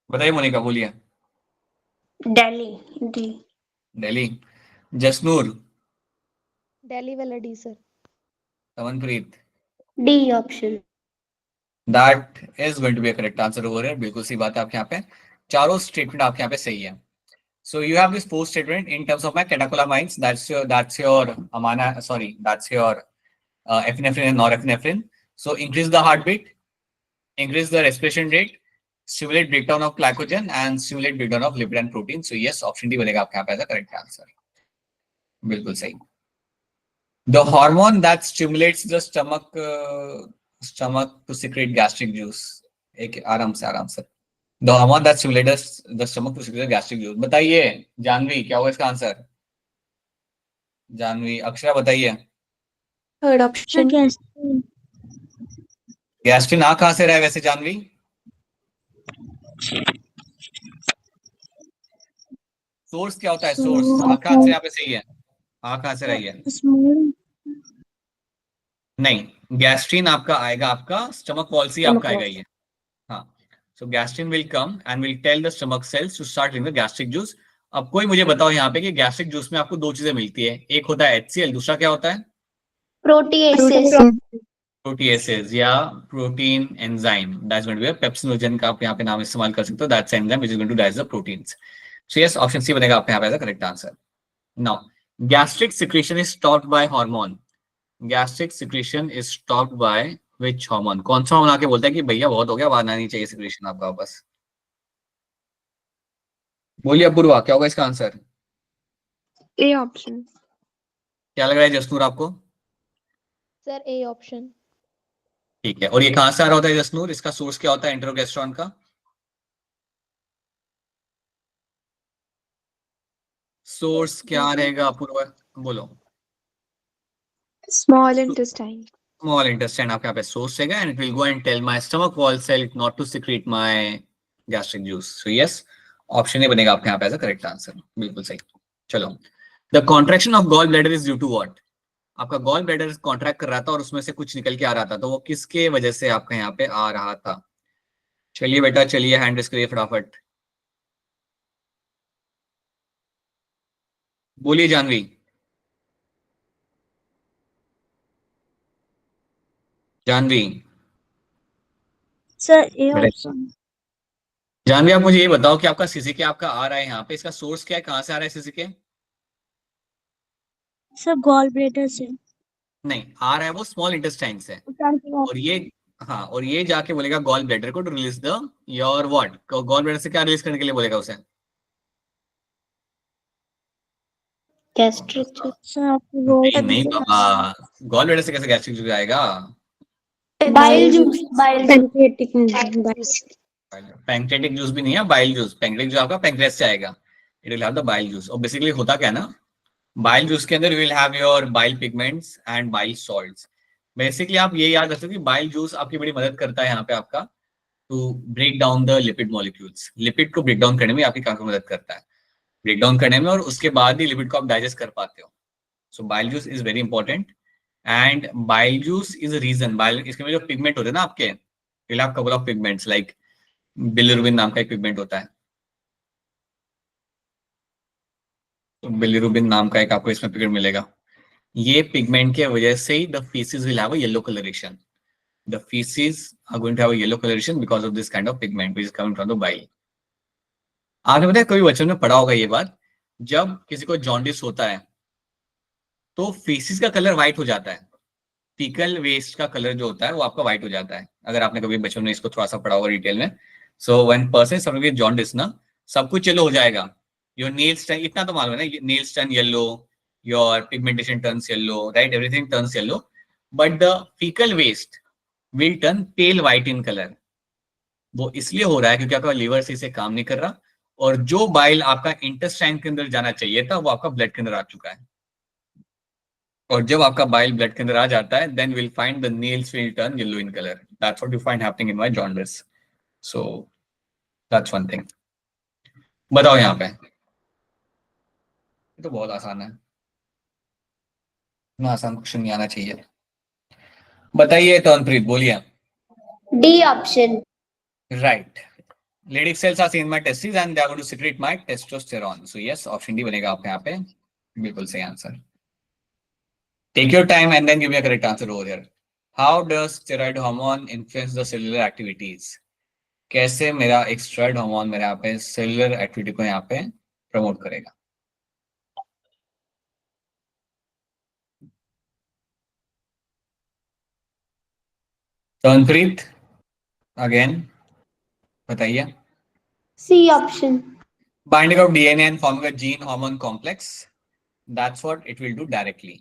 बताइए मोनिका, बोलिए. दिल्ली डी। दिल्ली. जसनूर. दिल्ली वाला D sir. Tamanpreet. D option. That is going to be a correct answer over here. बिल्कुल सही बात है आपके यहाँ पे. चारों स्टेटमेंट आपके यहाँ पे सही है. So you have this fourth statement in terms of my catecholamines. That's your amana. Sorry, that's your epinephrine and norepinephrine. So increase the heartbeat, increase the respiration rate, stimulate breakdown of glycogen, and stimulate breakdown of lipid and protein. So yes, option D बनेगा आपके यहाँ पे as a correct answer. बिल्कुल सही. The hormone that stimulates the stomach to secrete gastric juice. एक आराम से. The hormone that stimulates the stomach to secrete gastric juice. बताइए जानवी, क्या होगा इसका आंसर? जानवी. अक्षरा बताइए. Third option. गैस्ट्रिन आ कहां से रहा है वैसे जानवी? सोर्स क्या होता है? सोर्स आ कहां से यहाँ पे सही है? आ कहां से रही है? नहीं, गैस्ट्रिन आपका आएगा, आपका स्टमक वॉल से आपका आएगा ये. हाँ. So gastrin will come and will tell the stomach cells to start drinking the gastric juice. अब कोई मुझे बताओ यहाँ पे कि गैस्ट्रिक जूस में आपको दो चीजें मिलती है, एक होता है HCl, दूसरा क्या होता है? प्रोटीएसेस। प्रोटीएसेस या protein enzyme. That's going to be a pepsinogen का आप यहाँ पे नाम इस्तेमाल कर सकते हो. That's enzyme which is going to digest the proteins. So yes, option C बनेगा आपके यहाँ पे as a correct answer. Now gastric secretion is stopped by hormone. Gastric secretion is stopped by which hormone? कौन सा hormone आके बोलता है कि भैया बहुत हो गया, अब आना नहीं चाहिए सिक्रीशन आपका वापस? बोलिए अपूर्वा, क्या होगा इसका आंसर? A option. क्या लग रहा है जसनूर आपको? Sir A option. ठीक है. और ये कहां से आ रहा होता है जसनूर? इसका सोर्स क्या होता है एंटेरोगेस्ट्रॉन का? सोर्स क्या रहेगा अपूर्वा? बोलो. Small intestine. स्मॉल इंटेस्टाइन आपके यहाँ पे सोर्स रहेगा and it will go and tell my stomach wall cell not to secrete my gastric juice. So yes, option A बनेगा आपके यहाँ पे एज अ करेक्ट आंसर. बिल्कुल सही. चलो. The contraction of gall bladder is due to what? आपका gall bladder contract कर रहा था और उसमें से कुछ निकल के आ रहा था, तो वो किसके वजह से आपका यहाँ पे आ रहा था? चलिए बेटा, चलिए हैंड रेस करिए फटाफट. बोलिए Janvi. Janvi. Sir A option. Janvi, आप मुझे ये बताओ कि आपका सीसीके आपका आ रहा है यहाँ पे, इसका सोर्स क्या है, कहाँ से आ रहा है सीसीके? सर गॉल ब्लैडर से। नहीं, आ रहा है वो स्मॉल इंटेस्टाइन से. और ये, हाँ, और ये जाके बोलेगा गॉल ब्लैडर को to release the your what? Gall bladder से क्या रिलीज करने के लिए बोलेगा उसे? Gastric juice. सर आपको नहीं बाबा, गॉल ब्लैडर से कैसे गैस्ट्रिक जूस आएगा? Bile juice. Bile pancreatic. Pancreatic juice भी नहीं है, बाइल जूस. पैंक्रेटिक जूस आपका पैंक्रियास से आएगा. It will have the bile juice. और बेसिकली होता क्या है ना, बाइल जूस के अंदर you will have your bile pigments and bile salts. Basically आप ये याद रखो कि बाइल जूस आपकी बड़ी मदद करता है यहाँ पे आपका to break down the lipid molecules. Lipid को ब्रेक डाउन करने में आपकी काफी मदद करता है, ब्रेक डाउन करने में, और उसके बाद ही लिपिड को आप डाइजेस्ट कर पाते हो. So bile juice is very important. And bile juice is reason, bile, इसके में जो पिगमेंट होते हैं ना आपके, will have couple of pigments like bilirubin नाम का एक पिगमेंट होता है. तो बिलिरुबिन नाम का एक आपको इसमें पिगमेंट मिलेगा. ये पिगमेंट के वजह से ही the feces will have a yellow coloration. The feces are going to have a yellow coloration because of this kind of pigment which is coming from the bile. आपने पता है कभी बच्चों ने पढ़ा होगा ये बात, जब किसी को जॉन्डिस होता है तो फेसिस का कलर व्हाइट हो जाता है. फीकल वेस्ट का कलर जो होता है वो आपका व्हाइट हो जाता है. अगर आपने कभी बच्चों ने इसको थोड़ा सा पढ़ा होगा डिटेल में. So when person suffering with jaundice ना, सब कुछ येलो हो जाएगा. योर नेल्स टर्न, इतना तो मालूम है ना, nails turn yellow, your pigmentation turns yellow, right, everything turns yellow, but the faecal waste will turn pale white in colour. वो इसलिए हो रहा है क्योंकि आपका लीवर से इसे काम नहीं कर रहा, और जो बाइल आपका इंटेस्टाइन के अंदर जाना चाहिए था वो आपका ब्लड के अंदर आ चुका है. और जब आपका बाइल ब्लड के अंदर आ जाता है, then will find the nails will turn yellow in colour. That's what you find happening in my jaundice. So that's one thing. बताओ यहाँ पे, ये तो बहुत आसान है, इतना आसान क्वेश्चन नहीं आना चाहिए. बताइए तनप्रीत, बोलिए. D option. Right. Leydig cells are seen in my testes and they are going to secrete my testosterone. So yes, option D बनेगा आपके यहाँ पे. बिल्कुल सही answer. Take your time and then give me a correct answer over here. How does steroid hormone influence the cellular activities? कैसे मेरा एक steroid hormone मेरे यहाँ पे cellular activity को यहाँ पे promote करेगा? तनप्रीत, again, बताइए. C option. Binding of DNA and forming a gene hormone complex. That's what it will do directly.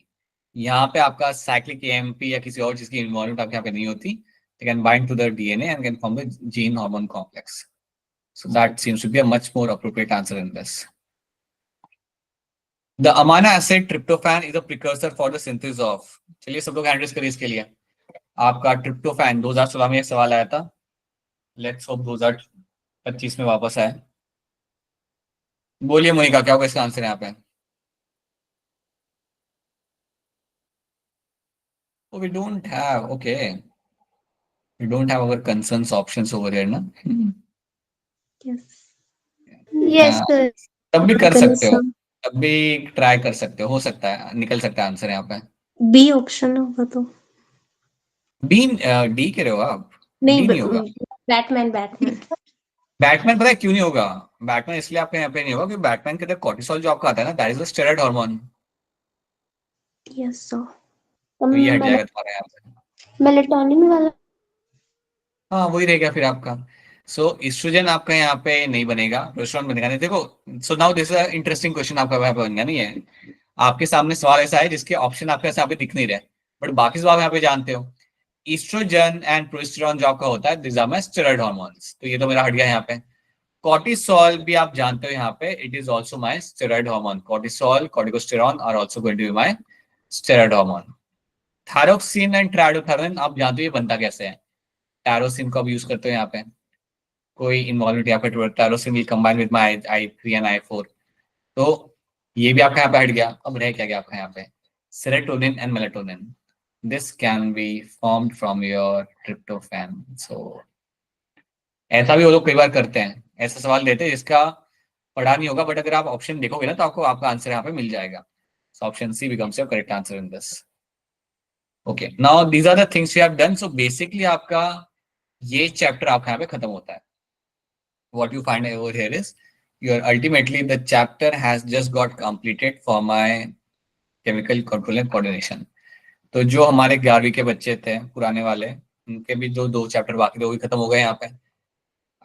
यहाँ पे आपका cyclic AMP या किसी और चीज की इन्वॉल्वमेंट आपके यहाँ पे नहीं होती. They can bind to the DNA and can form the gene hormone complex. So that seems to be a much more appropriate answer in this. The amino acid tryptophan is a precursor for the synthesis of. चलिए सब लोग hand raise करिए इसके लिए. आपका tryptophan 2016 में एक सवाल आया था. लेट्स होप 2025 में वापस आए. बोलिए मोनिका, क्या होगा इसका आंसर यहाँ पे? Oh, we don't have, okay. We don't have our concerns options over here, ना? Yes. Yes sir. तब भी कर सकते हो, Concern. तब भी ट्राई कर सकते हो सकता है निकल सकता है आंसर यहाँ पे. B ऑप्शन होगा तो. डी, डी कह रहे हो आप? नहीं, डी नहीं होगा. बैटमैन. बैटमैन पता है क्यों नहीं होगा? बैटमैन इसलिए आपके यहाँ पे नहीं होगा क्योंकि बैटमैन के अंदर कॉर्टिसोल जो आपका आता है ना, that is the steroid hormone. Yes sir. तो ये हट जाएगा तुम्हारे यहाँ पे. मेलेटोनिन वाला. हाँ वही रहेगा फिर आपका. सो ईस्ट्रोजन आपका यहाँ पे नहीं बनेगा, प्रोजेस्टेरोन बनेगा नहीं. देखो, so now this is interesting question आपका यहाँ पे बन गया. नहीं है आपके सामने सवाल ऐसा है जिसके ऑप्शन आपके यहाँ पे दिख नहीं रहे, बट बाकी सब आप यहाँ पे जानते हो. ईस्ट्रोजन एंड प्रोजेस्टेरोन जो आपका होता है, this are my steroid hormones. तो ये तो मेरा हट गया यहाँ पे. कॉर्टिसोल भी आप जानते हो यहाँ पे, it is also my steroid hormone. Cortisol, corticosterone are also going to be my steroid hormone. Thyroxine and triiodothyronine आप जानते हो ये बनता कैसे है. टायरोसिन को अब यूज करते हो यहाँ पे, कोई इन्वॉल्वमेंट यहाँ पे. Tyrosine will combine with my I3 and I4. तो ये भी आपका यहाँ पे हट गया. अब रह क्या गया आपका यहाँ पे? Serotonin and melatonin. This can be formed from your tryptophan. So ऐसा भी वो लोग कई बार करते हैं, ऐसा सवाल देते हैं जिसका पढ़ा नहीं होगा, बट अगर आप ऑप्शन देखोगे ना तो आपको आपका आंसर यहाँ पे मिल जाएगा. So option C becomes your correct answer in this. Okay, now these are the things we have done. So basically आपका ये चैप्टर आपका यहाँ पे खत्म होता है. What you find over here is your ultimately the chapter has just got completed for my chemical control and coordination. तो जो हमारे 11वीं के बच्चे थे पुराने वाले, उनके भी जो 2 चैप्टर बाकी थे वो भी खत्म हो गए यहाँ पे.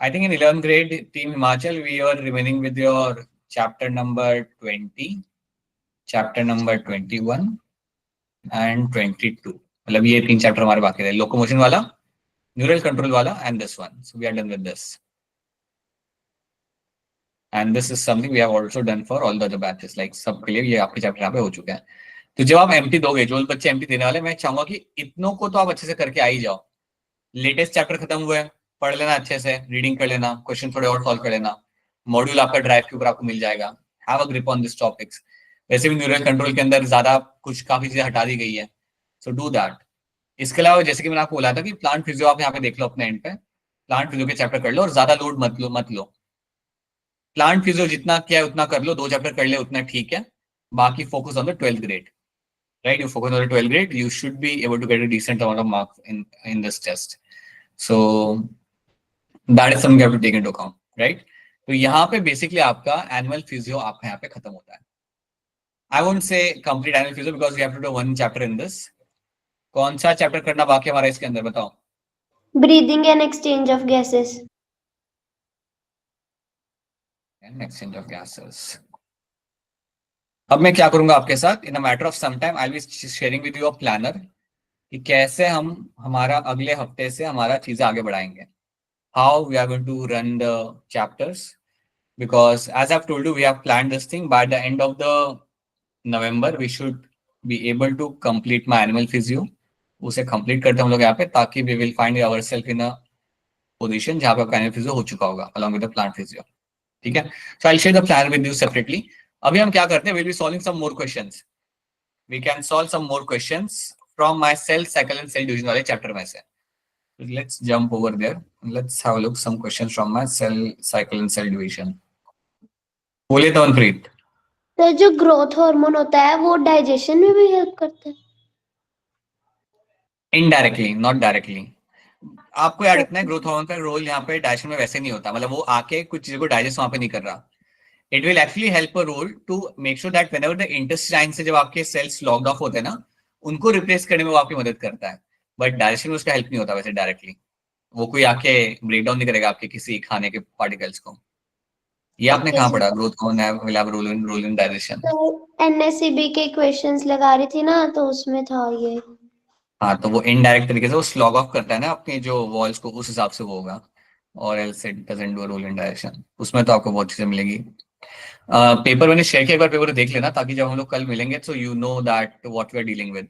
I think in 11th grade team Himachal we are remaining with your chapter number 20, chapter number 21 and 22. मतलब ये 3 चैप्टर हमारे बाकी थे, लोकोमोशन वाला, न्यूरल कंट्रोल वाला and this one. So we are done with this. And this is something we have also done for all the other batches. Like सबके लिए ये आपके चैप्टर यहाँ पे हो चुके हैं. तो जब आप एमटी दोगे, जो बच्चे एमटी देने वाले, मैं चाहूंगा कि इतनों को तो आप अच्छे से करके आ ही जाओ. लेटेस्ट चैप्टर खत्म हुए, पढ़ लेना अच्छे से, रीडिंग कर लेना, क्वेश्चन थोड़े और सॉल्व कर लेना. मॉड्यूल आपका ड्राइव के ऊपर आपको मिल जाएगा. Have a grip on this topics. वैसे भी न्यूरल कंट्रोल के अंदर ज्यादा कुछ काफी चीजें हटा दी गई है. So do that. इसके अलावा जैसे कि मैंने आपको बोला था कि प्लांट फिजियो आप यहाँ पे देख लो अपने एंड पे, प्लांट फिजियो के चैप्टर कर लो और ज्यादा लोड मत लो. प्लांट फिजियो जितना किया है उतना कर लो, 2 चैप्टर कर ले उतना ठीक है. बाकी focus on the 12th grade, right? You focus on the 12th grade, you should be able to get a decent amount of marks in this test. So that is something you have to take into account, right? तो यहाँ पे basically आपका annual physio आपका यहाँ पे खत्म होता है. I won't say complete annual physio because we have to do one chapter in this. कौन सा chapter करना बाकी हमारा इसके अंदर बताओ? Breathing and exchange of gases. And exchange of gases. अब मैं क्या करूंगा आपके साथ, in a matter of some time I will be sharing with you a planner कि कैसे हम हमारा अगले हफ्ते से हमारा चीजें आगे बढ़ाएंगे, how we are going to run the chapters, because as I have told you we have planned this thing by the end of the November we should be able to complete my annual physio. उसे complete करते हम लोग यहाँ पे, ताकि we will find ourself in a position जहाँ पे आपका एनुअल फिजियो हो चुका होगा along with the plan physio. ठीक है, so I will share the plan with you separately. अभी हम क्या करते हैं, will be solving some more questions. We can solve some more questions from my cell cycle and cell division वाले chapter में से. Let's jump over there, let's have a look some questions from my cell cycle and cell division. बोलिए तवनप्रीत. तो जो growth hormone होता है वो digestion में भी हेल्प करता है? Indirectly, not directly. आपको याद रखना है ग्रोथ हार्मोन का रोल यहाँ पे डाइजेशन में वैसे नहीं होता, मतलब वो आके कुछ चीजों को डाइजेस्ट वहां पे नहीं कर रहा. It will actually help a role to make sure that whenever the intestine से जब आपके सेल्स लॉक्ड ऑफ होते हैं ना, उनको रिप्लेस करने में वो आपकी मदद करता है. बट डायरेक्शन में उसका हेल्प नहीं होता वैसे डायरेक्टली. वो कोई आके ब्रेक डाउन नहीं करेगा आपके किसी खाने के पार्टिकल्स को. ये आपने कहाँ पढ़ा, growth hormone will have role in digestion. तो एनएससीबी के क्वेश्चंस लगा रही थी ना, तो उसमें था ये. हाँ, तो वो इनडायरेक्ट तरीके से वो स्लॉग ऑफ करता है ना अपनी जो वॉल्स को, उस हिसाब से वो होगा. और else it doesn't do a role in digestion. उसमें तो आपको बहुत चीजें मिलेगी. पेपर मैंने शेयर किया, एक बार पेपर देख लेना, ताकि जब हम लोग कल मिलेंगे so you know that what we are dealing with.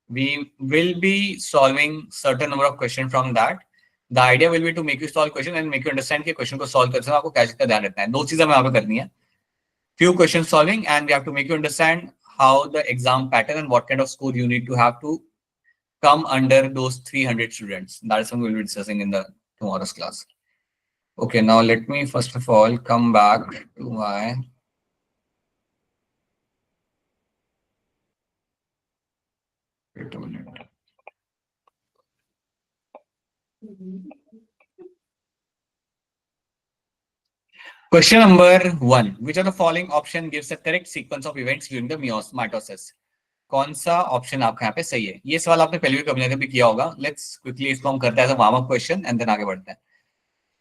We will be solving certain number of questions from that. The idea will be to make you solve question and make you understand कि question को solve करते समय आपको क्या चीज का ध्यान रखना है. दो चीजें हमें यहाँ पे करनी है. Few question solving and we have to make you understand how the exam pattern and what kind of score you need to have to come under those 300 students. That is something we will be discussing in the tomorrow's class. Okay, now let me first of all come back to my wait a minute. Question number 1. Which of the following option gives the correct sequence of events during the mitosis? कौन सा option आपका यहाँ पे सही है? ये सवाल आपने पहले भी कभी ना कभी किया होगा. लेट्स क्विकली इसको हम करते हैं as a warm up question and then आगे बढ़ते हैं.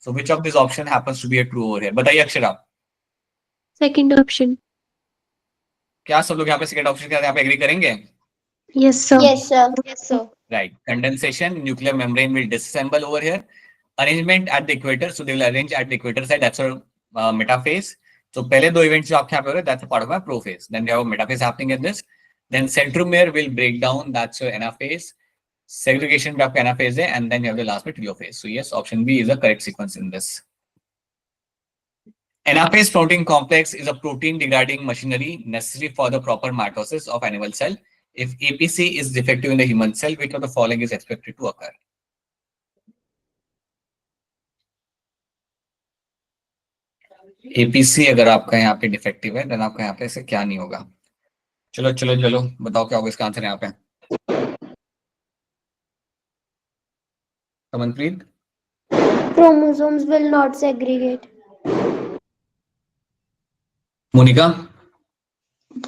So which of this option happens to be a true over here? बताइए अक्षरा. Second option. क्या सब लोग यहाँ पे सेकंड ऑप्शन के साथ यहाँ पे एग्री करेंगे? Yes, sir. Yes sir. Yes, sir. Right. Condensation, nuclear membrane will disassemble over here. Arrangement at the equator, so they will arrange at the equator side. That's a metaphase. So पहले दो events जो आपके यहाँ पे हो रहे हैं, that's a part of my prophase. Then we have a metaphase happening in this. Then centromere will break down. That's your anaphase. Segregation भी आपका anaphase है, and then you have the last bit telophase. So yes, option B is the correct sequence in this. Anaphase protein complex is a protein degrading machinery necessary for the proper mitosis of animal cell. If APC is defective in the human cell, which of the following is expected to occur? APC अगर आपका यहाँ पे defective है, then आपका यहाँ पे ऐसे क्या नहीं होगा. चलो चलो चलो बताओ क्या होगा इसका आंसर यहाँ पे. कमनप्रीत. Chromosomes will not segregate. Monika.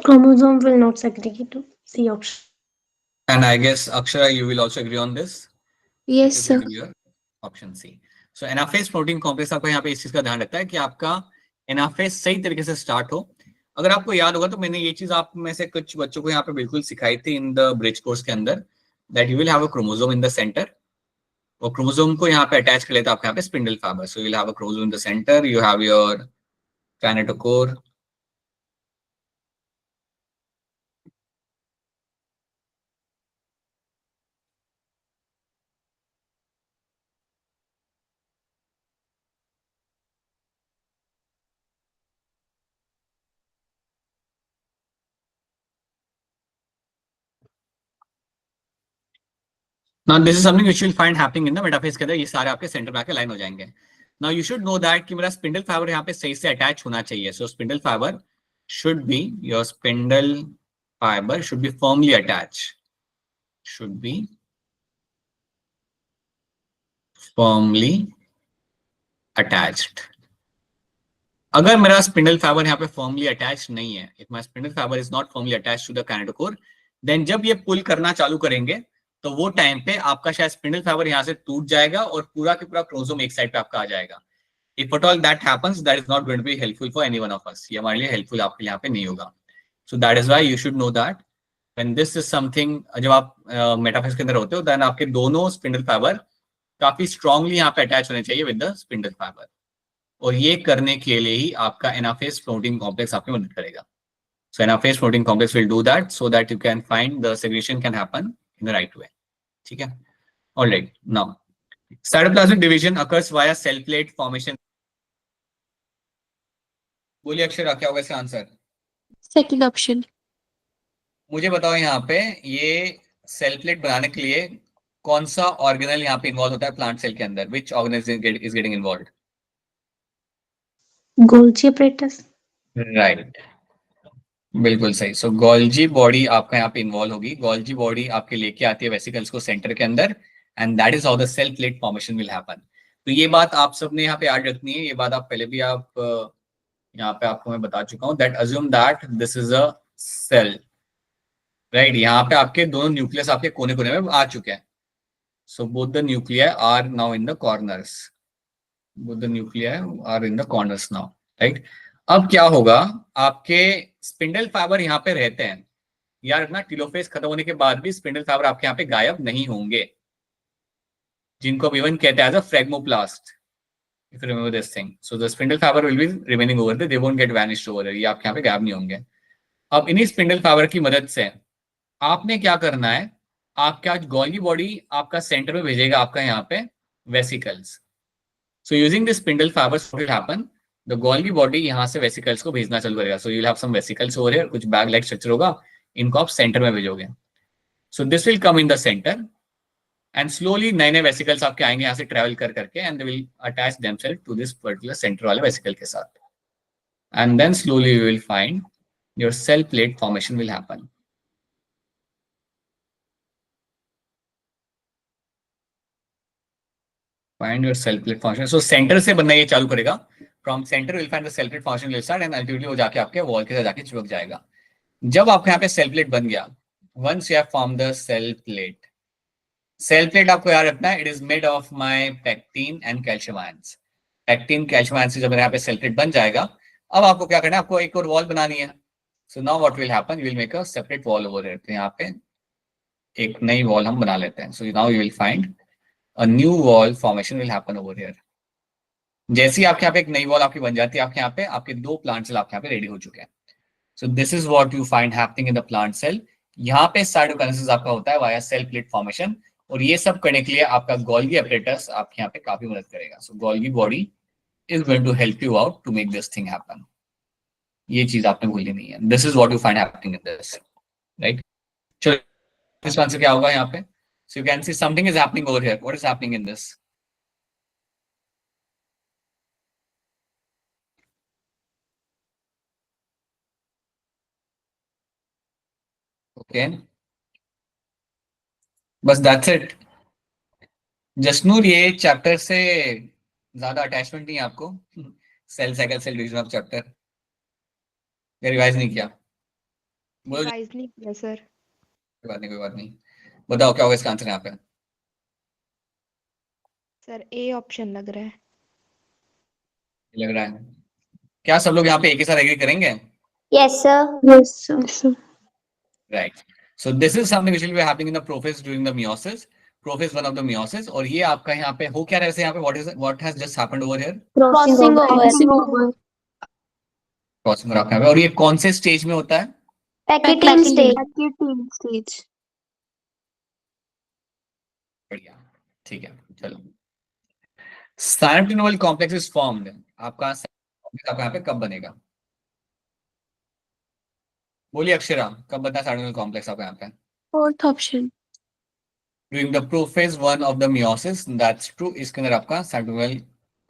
Chromosome will not segregate. C option. And I guess Akshara, you will also agree on this. Yes, sir. Option C. So anaphase protein complex आपको यहाँ पे इस चीज का ध्यान रखता है कि आपका anaphase सही तरीके से स्टार्ट हो. अगर आपको याद होगा तो मैंने ये चीज आप में से कुछ बच्चों को यहाँ पे बिल्कुल सिखाई थी इन द ब्रिज कोर्स के अंदर, that you will have a chromosome in the center. और क्रोमोसोम को यहाँ पे अटैच कर लेता है आपके यहाँ पे spindle fibre. So you will have a chromosome in the center. You have your kinetochore. Now this is something which you will find happening in the metaphase के अंदर. ये सारे आपके सेंटर में आके लाइन हो जाएंगे. Now you should know that कि मेरा स्पिंडल फाइबर यहाँ पे सही से अटैच होना चाहिए. So spindle fiber should be your spindle fiber should be firmly attached. Should be firmly attached. अगर मेरा स्पिंडल फाइबर यहाँ पे फर्मली अटैच नहीं है, if my spindle fibre is not firmly attached to the kinetochore, then जब ये पुल करना चालू करेंगे तो वो टाइम पे आपका शायद स्पिंडल फाइबर यहाँ से टूट जाएगा और पूरा के पूरा क्रोमोसोम एक साइड पे आपका आ जाएगा. If at all that happens, that is not going to be helpful for any one of us. ये हमारे लिए हेल्पफुल आपके यहाँ पे नहीं होगा. So that is why you should know that when this is something, जब आप मेटाफेज के अंदर होते हो, देन आपके दोनों स्पिंडल फाइबर काफी स्ट्रांगली यहाँ पे अटैच होने चाहिए विद द स्पिंडल फाइबर. और ये करने के लिए ही आपका एनाफेज प्रोटीन कॉम्प्लेक्स आपकी मदद करेगा. So anaphase protein complex will do that so that you can find the segregation can happen in the right way. ठीक है. Alright, now cytoplasmic division occurs via cell plate formation. बोलिए अक्षर, क्या होगा इसका answer? Second option. मुझे बताओ यहाँ पे ये सेल प्लेट बनाने के लिए कौन सा ऑर्गेनल यहाँ पे इन्वॉल्व होता है प्लांट सेल के अंदर? विच organelle is getting involve? Golgi apparatus. Right, बिल्कुल सही. सो गोल्जी बॉडी आपका यहाँ पे इन्वॉल्व होगी. गोल्जी बॉडी आपके लेके आती है वेसिकल्स को सेंटर के अंदर, and that is how the cell plate formation will happen. तो ये बात आप सबने यहाँ पे याद रखनी है. ये बात आप पहले भी आप यहाँ पे आपको मैं बता चुका हूँ. That assume that this is a cell, right. यहाँ पे आपके दोनों न्यूक्लियस आपके कोने कोने में आ चुके हैं. So both the nuclear are now in the corners. Both the nuclear are in the corners now, right. अब क्या होगा, आपके स्पिंडल फाइबर यहाँ पे रहते हैं. यार रखना, टेलोफेज खत्म होने के बाद भी स्पिंडल फाइबर आपके यहाँ पे गायब नहीं होंगे, जिनको अब इवन कहते हैं as a phragmoplast. If you remember this thing, so the spindle fibre will be remaining over there, they won't get vanished over there. ये आपके यहाँ पे गायब नहीं होंगे. अब इन्हीं स्पिंडल फाइबर की मदद से आपने क्या करना है, आपका गोल्गी बॉडी आपका सेंटर में भेजेगा आपका यहाँ पे vesicles. So using this spindle fibres what will happen, the Golgi body यहाँ से वेसिकल्स को भेजना चालू करेगा. So you will have some vesicles over here, कुछ बैग लाइक स्ट्रक्चर होगा, इनको आप सेंटर में भेजोगे. So this will come in the centre and slowly नए नए वेसिकल्स आपके आएंगे यहाँ से ट्रेवल कर करके, and they will attach themselves to this particular centre वाले वेसिकल के साथ, and then slowly you will find your cell plate formation will happen. Find your cell plate function. So center से बनना ये चालू करेगा. From center will find the cell plate function will start and ultimately वो जाके आपके wall के साथ जाके चिपक जाएगा. जब आपके यहाँ पे cell plate बन गया, once you have formed the cell plate आपको याद रखना है, it is made of my pectin and calcium ions. Pectin, calcium ions से जब यहाँ पे cell plate बन जाएगा, अब आपको क्या करना है, आपको एक और wall बनानी है. So now what will happen? You will make a separate wall over here. तो यहाँ पे एक नई wall हम बना लेते हैं. So now you will find a new wall formation will happen over here. जैसे ही आपके यहाँ पे एक नई वॉल आपकी बन जाती है, आपके यहाँ पे आपके दो प्लांट सेल आपके यहाँ पे रेडी हो चुके हैं. So this is what you find happening in the plant cell. यहाँ पे साइटोकाइनेसिस आपका होता है वाया सेल प्लेट फॉर्मेशन, और ये सब करने के लिए आपका गोल्गी apparatus आपके यहाँ पे काफी मदद करेगा. So Golgi body is going to help you out to make this thing happen. ये चीज आपने भूलनी नहीं है. This is what you find happening in this, right. चलो इस आंसर क्या होगा यहाँ पे? So you can see something is happening over here. What is happening in this? Okay. बस that's it. जसनूर, ये चैप्टर से ज्यादा अटैचमेंट नहीं है आपको? Cell cycle cell division of chapter या रिवाइज नहीं किया? बोलो. रिवाइज नहीं किया सर. कोई बात नहीं. बताओ क्या होगा इसका आंसर यहाँ पे? सर ए ऑप्शन लग रहा है. लग रहा है. क्या सब लोग यहाँ पे एक ही साथ एग्री करेंगे? Yes, sir. Yes, sir. Right. So this is something which will be happening in the prophase during the meiosis. Prophase one of the meiosis. और ये आपका यहाँ पे हो क्या रहा है वैसे? यहाँ पे what has just happened over here? Crossing over. Crossing over. Crossing over आपका. और ये कौन से स्टेज में होता है? Pectin stage. Pectin stage. बढ़िया, ठीक है. चलो. Synaptic complex is formed. आपका यहाँ पे कब बनेगा? बोलिए अक्षरा, कब बनता है synaptic complex आपका यहाँ पे? Fourth option. During the prophase one of the meiosis, that's true. इसके अंदर आपका synaptic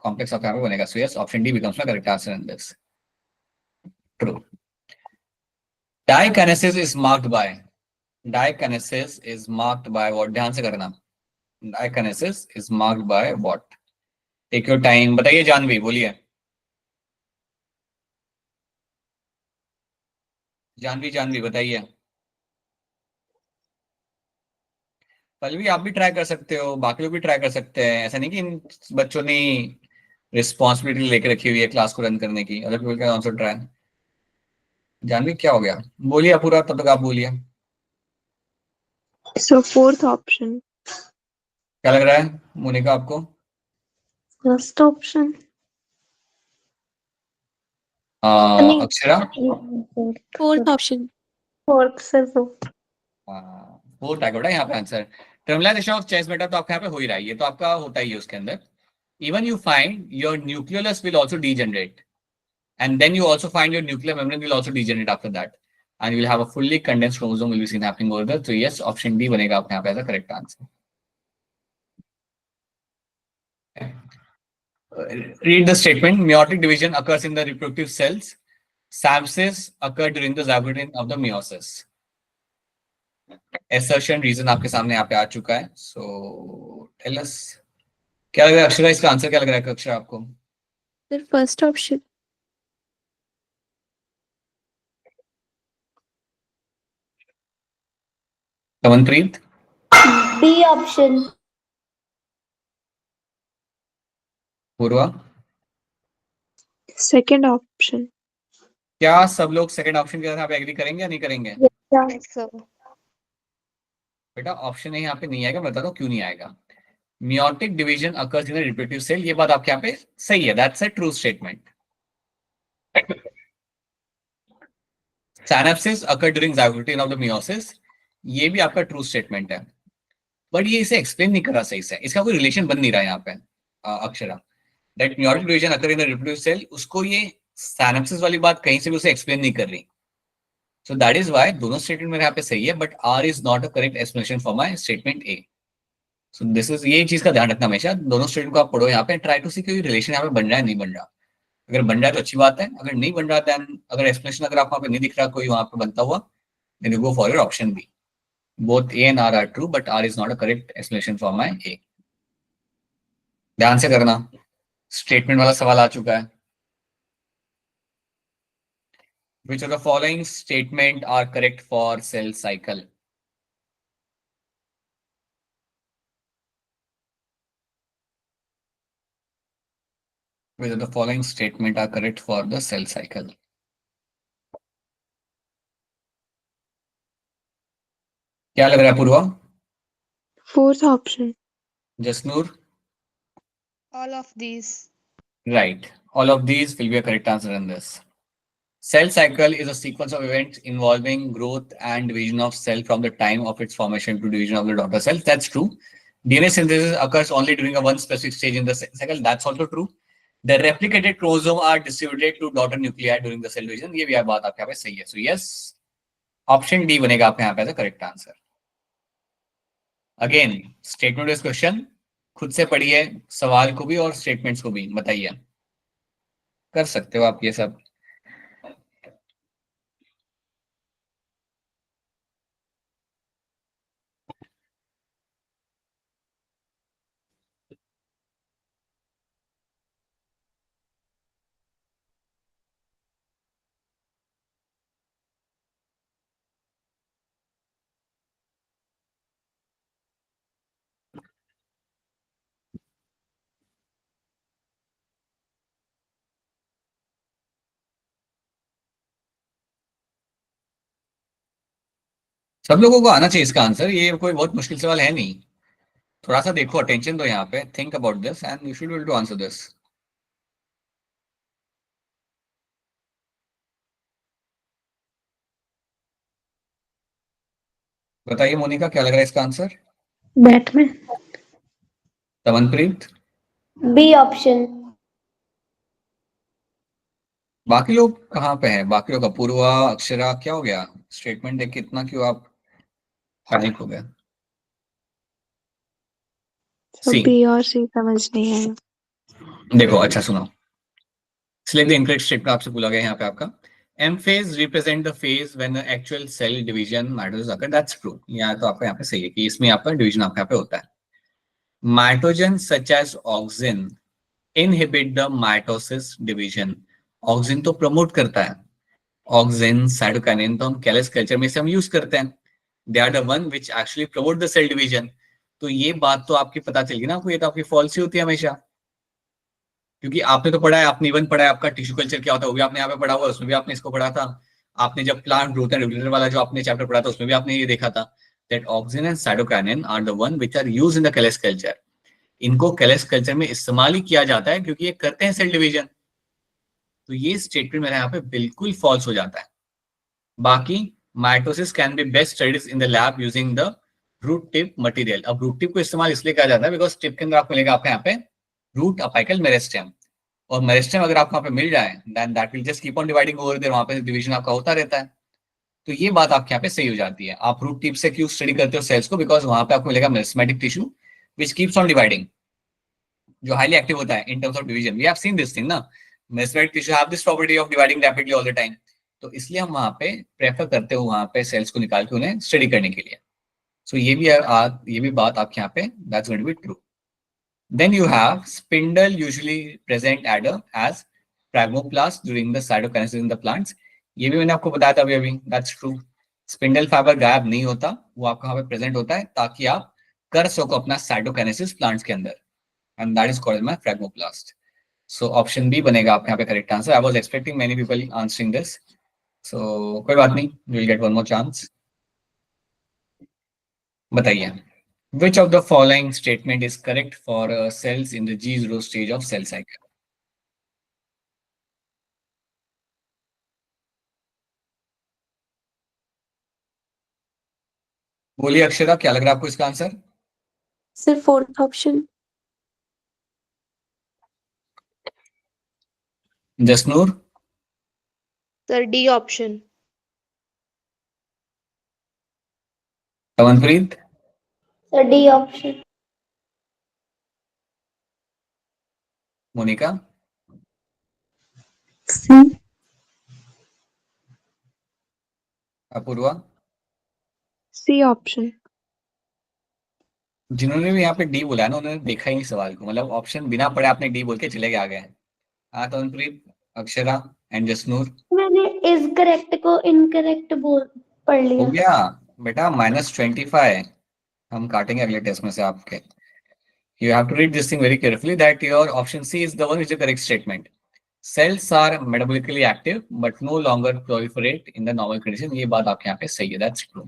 complex आपका यहाँ पे बनेगा. So yes, option D becomes my correct answer in this. True. Dikinesis is marked by, dikinesis is marked by what? ध्यान से करना. Dikinesis is marked by what? Take your time. बताइए जानवी, बोलिए. जानवी बताइए. पल्लवी आप भी ट्राई कर सकते हो, बाकी लोग भी ट्राई कर सकते हैं. ऐसा नहीं कि इन बच्चों ने रिस्पॉन्सिबिलिटी लेके रखी हुई है क्लास को रन करने की. Other people can also try. Janvi क्या हो गया? बोलिए पूरा, तब तक आप बोलिए. So fourth option. क्या लग रहा है मोनिका आपको? First option. नहीं. अक्षरा? Fourth option. Fourth से तो. फोर्थ आ गया यहाँ पे आंसर. टर्मिनलाइजेशन ऑफ चेस बेटा तो आपका यहाँ पे हो ही रहा है, ये तो आपका होता ही है उसके अंदर. Even you find your nucleolus will also degenerate, and then you also find your nuclear membrane will also degenerate after that, and you will have a fully condensed chromosome will be seen happening over there. So yes, option D बनेगा आपके यहाँ पे as a correct answer. Read the statement. Meiotic division occurs in the reproductive cells. Synapses occur during the zygote of the meiosis. Assertion reason आपके सामने यहाँ पे आ चुका है. So tell us, क्या लग रहा है अक्षरा, इसका आंसर क्या लग रहा है अक्षरा आपको? Sir, first option. तमनप्रीत? B option. पूर्वा? Second option. क्या सब लोग सेकंड ऑप्शन के साथ यहाँ पे एग्री करेंगे या नहीं करेंगे? Yes, sir. बेटा ऑप्शन ए यहाँ पे नहीं आएगा, बता दो क्यों नहीं आएगा. Meiotic division occurs in the reproductive cell. ये बात आपके यहाँ पे सही है. That's a true statement. Synapses occur during zygote of the meiosis. ये भी आपका ट्रू स्टेटमेंट है. बट ये इसे एक्सप्लेन नहीं कर रहा सही से. इसका कोई रिलेशन बन नहीं रहा है यहाँ पे Akshara. That meiotic division occur in the reproductive cell, उसको ये synapses वाली बात कहीं से भी उसे एक्सप्लेन नहीं कर रही. So that is why दोनों स्टेटमेंट मेरे यहाँ पे सही है, but R is not a correct explanation for my statement A. So this is, ये चीज का ध्यान रखना हमेशा. दोनों स्टूडेंट को आप पढ़ो यहाँ पे, ट्राई टू सी कोई रिलेशन यहाँ पे बन रहा है नहीं बन रहा. अगर बन रहा है तो अच्छी बात है, अगर नहीं बन रहा है, अगर एक्सप्लेनेशन अगर आपको वहाँ पे नहीं दिख रहा कोई वहाँ पे बनता हुआ, then you go for your option B. Both A and R are true, but R is not a correct explanation for my A. ध्यान से करना, स्टेटमेंट वाला सवाल आ चुका है. Which of the following statement are correct for cell cycle? Which of the following statement are correct for the cell cycle? क्या लग रहा है पूर्वा? Fourth option. Jasnoor? All of these. Right. All of these will be a correct answer in this. Cell cycle is a sequence of events involving growth and division of cell from the time of its formation to division of the daughter cells. That's true. DNA synthesis occurs only during a one specific stage in the cell cycle. That's also true. The replicated chromosome are distributed to daughter nuclei during the cell division. ये भी बात आपके यहाँ पे सही है. So yes, option D बनेगा आपके यहाँ पे as a correct answer. Again, statement is question. खुद से पढ़िए सवाल को भी और स्टेटमेंट्स को भी, बताइए. कर सकते हो आप ये सब. सब लोगों को आना चाहिए इसका आंसर. ये कोई बहुत मुश्किल सवाल है नहीं. थोड़ा सा देखो, अटेंशन दो यहाँ पे. Think about this and you should be able to answer this. बताइए मोनिका, क्या लग रहा है इसका answer? Batman. Tamanpreet? B option. बाकी लोग कहाँ पे हैं? बाकी लोग अपूर्वा, अक्षरा, क्या हो गया? स्टेटमेंट देख के इतना क्यों आप पैनिक हो गए? So See. B और C समझ नहीं आया. देखो अच्छा सुनो. Select the incorrect statement आपसे बोला गया यहाँ पे आपका. M phase represent the phase when the actual cell division mitosis occur. That's true. यहाँ तो आपका यहाँ पे सही है कि इसमें आपका डिवीजन आपका यहाँ पे होता है. Mitogens such as auxin inhibit the mitosis division. Auxin तो promote करता है. Auxin, cytokinin तो हम कैलस कल्चर में से हम यूज करते हैं. They are the one which actually promote the cell division. तो ये बात तो आपकी पता चल गई ना आपको, ये तो आपकी फॉल्स ही होती है हमेशा, क्योंकि आपने तो पढ़ा है, आपने इवन पढ़ा है आपका टिश्यू कल्चर क्या होता है, वो भी आपने यहाँ पे पढ़ा हुआ, उसमें भी आपने इसको पढ़ा था. आपने जब प्लांट ग्रोथ एंड रेगुलेटर वाला जो आपने चैप्टर पढ़ा था उसमें भी आपने ये देखा था that auxin and cytokinin are the one which are used in the callus culture. इनको कैलस कल्चर में इस्तेमाल ही किया जाता है क्योंकि ये करते हैं सेल डिवीजन. तो ये स्टेटमेंट मेरा यहाँ पे बिल्कुल फॉल्स हो जाता है. बाकी mitosis can be best studies in the lab using the root tip material. अब रूट टिप को इस्तेमाल इसलिए किया जाता है बिकॉज टिप के अंदर आपको मिलेगा आपका यहाँ पे रूट अपाइकल मेरिस्टेम, और मेरिस्टेम अगर आपको यहाँ पे मिल जाए then that will just keep on dividing over there, वहां पे डिवीजन आपका होता रहता है. तो ये बात आपके यहाँ पे सही हो जाती है. आप रूट टिप से क्यों स्टडी करते हो सेल्स को, बिकॉज वहां पे आपको मिलेगा meristematic tissue which keeps on dividing, जो हाईली एक्टिव होता है in terms of division. We have seen this thing ना, meristematic tissue have this property of dividing rapidly all the time. तो इसलिए हम वहां पे प्रेफर करते हो वहां पे सेल्स को निकाल के उन्हें स्टडी करने के लिए. सो ये भी बात आपके यहाँ पे that's going to be true. Then you have spindle usually present as pragmoplast during the cytokinesis in the plants. ये भी मैंने आपको बताया था अभी. That's true. स्पिंडल फाइबर गायब नहीं होता, वो आपको यहाँ पे प्रेजेंट होता है ताकि आप कर सको अपना साइटोकाइनेसिस प्लांट्स के अंदर, and that is called my phragmoplast. So option B बनेगा आपके यहाँ पे correct answer. I was expecting many people answering this, so कोई बात नहीं, you will get one more chance. बताइए, which of the following statement is correct for cells in the G0 stage of cell cycle? बोलिए अक्षरा, क्या लग रहा है आपको इसका answer? Sir, fourth option. Jasnoor, Sir, D option. Pawanpreet, sir D option. Monika, C. Apoorva. C option. जिन्होंने भी यहाँ पे डी बोला है ना उन्होंने देखा ही नहीं सवाल को, मतलब ऑप्शन बिना पढ़े आपने डी बोल के चले गए आगे. हाँ पवनप्रीत, अक्षरा एंड जसनूर. मैंने इज करेक्ट को इनकरेक्ट बोल पढ़ हो लिया. गया बेटा, -25 हम काटेंगे अगले टेस्ट में से आपके. You have to read this thing very carefully that your option C is the one which is the correct statement. Cells are metabolically active but no longer proliferate in the normal condition. ये बात आपके यहाँ पे सही है, that's true.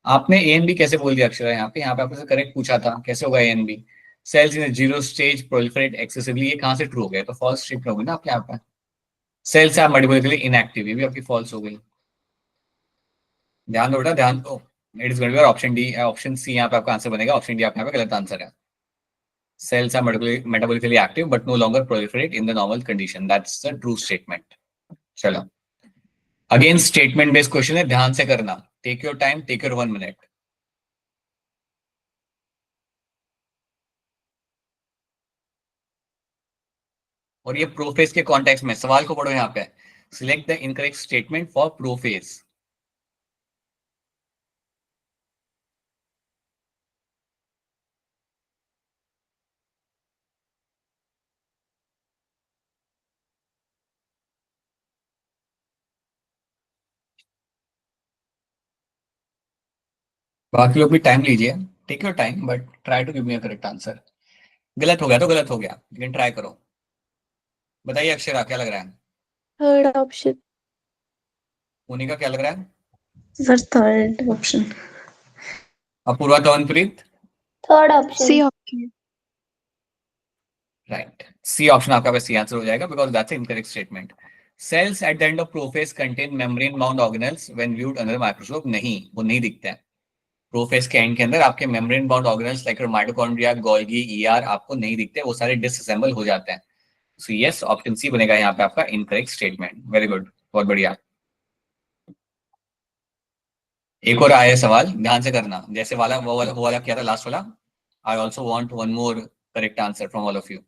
आपने A and B कैसे बोल दिया अक्षरा? यहाँ पे आपसे करेक्ट पूछा था, कैसे होगा A and B? Cells in a zero stage proliferate excessively, ये कहाँ से ट्रू हो गया? तो फॉल्स स्टेटमेंट होगी ना आपके यहाँ पे. Cells are metabolically inactive, ये भी आपकी फॉल्स हो गई. ध्यान दो बेटा, ध्यान दो. It is going to be option D, option C यहाँ पे आपका आंसर बनेगा. ऑप्शन डी आपके यहाँ पे गलत आंसर है. Cells are metabolically active but no longer proliferate in the normal condition. That's the true statement. चलो, अगेन स्टेटमेंट बेस्ड क्वेश्चन है, ध्यान से करना. Take your time, take your 1 minute. और ये प्रोफेज के कॉन्टेक्स्ट में सवाल को पढ़ो. यहाँ पे select the incorrect statement for prophase. बाकी लोग भी टाइम लीजिए, take your time but try to give me a correct answer. गलत हो गया तो गलत हो गया, लेकिन ट्राई करो. बताइए अक्षरा, क्या लग रहा है? Third option. मोनिका, क्या लग रहा है? Sir, third option. Apoorva, Tavanpreet. Third option. C option. Right, C option आपका बस सी आंसर हो जाएगा because that's incorrect statement. Cells at the end of prophase contain membrane bound organelles when viewed under microscope. नहीं, वो नहीं दिखते हैं. प्रोफेज के एंड के अंदर आपके membrane bound organelles like mitochondria, Golgi, ER आपको नहीं दिखते, वो सारे डिसअसेंबल हो जाते हैं. सो यस, ऑप्शन सी बनेगा यहाँ पे आपका इनकरेक्ट स्टेटमेंट. वेरी गुड, बहुत बढ़िया. एक और आया सवाल, ध्यान से करना. जैसे वो वाला क्या था लास्ट वाला. I also want one more correct answer from all of you.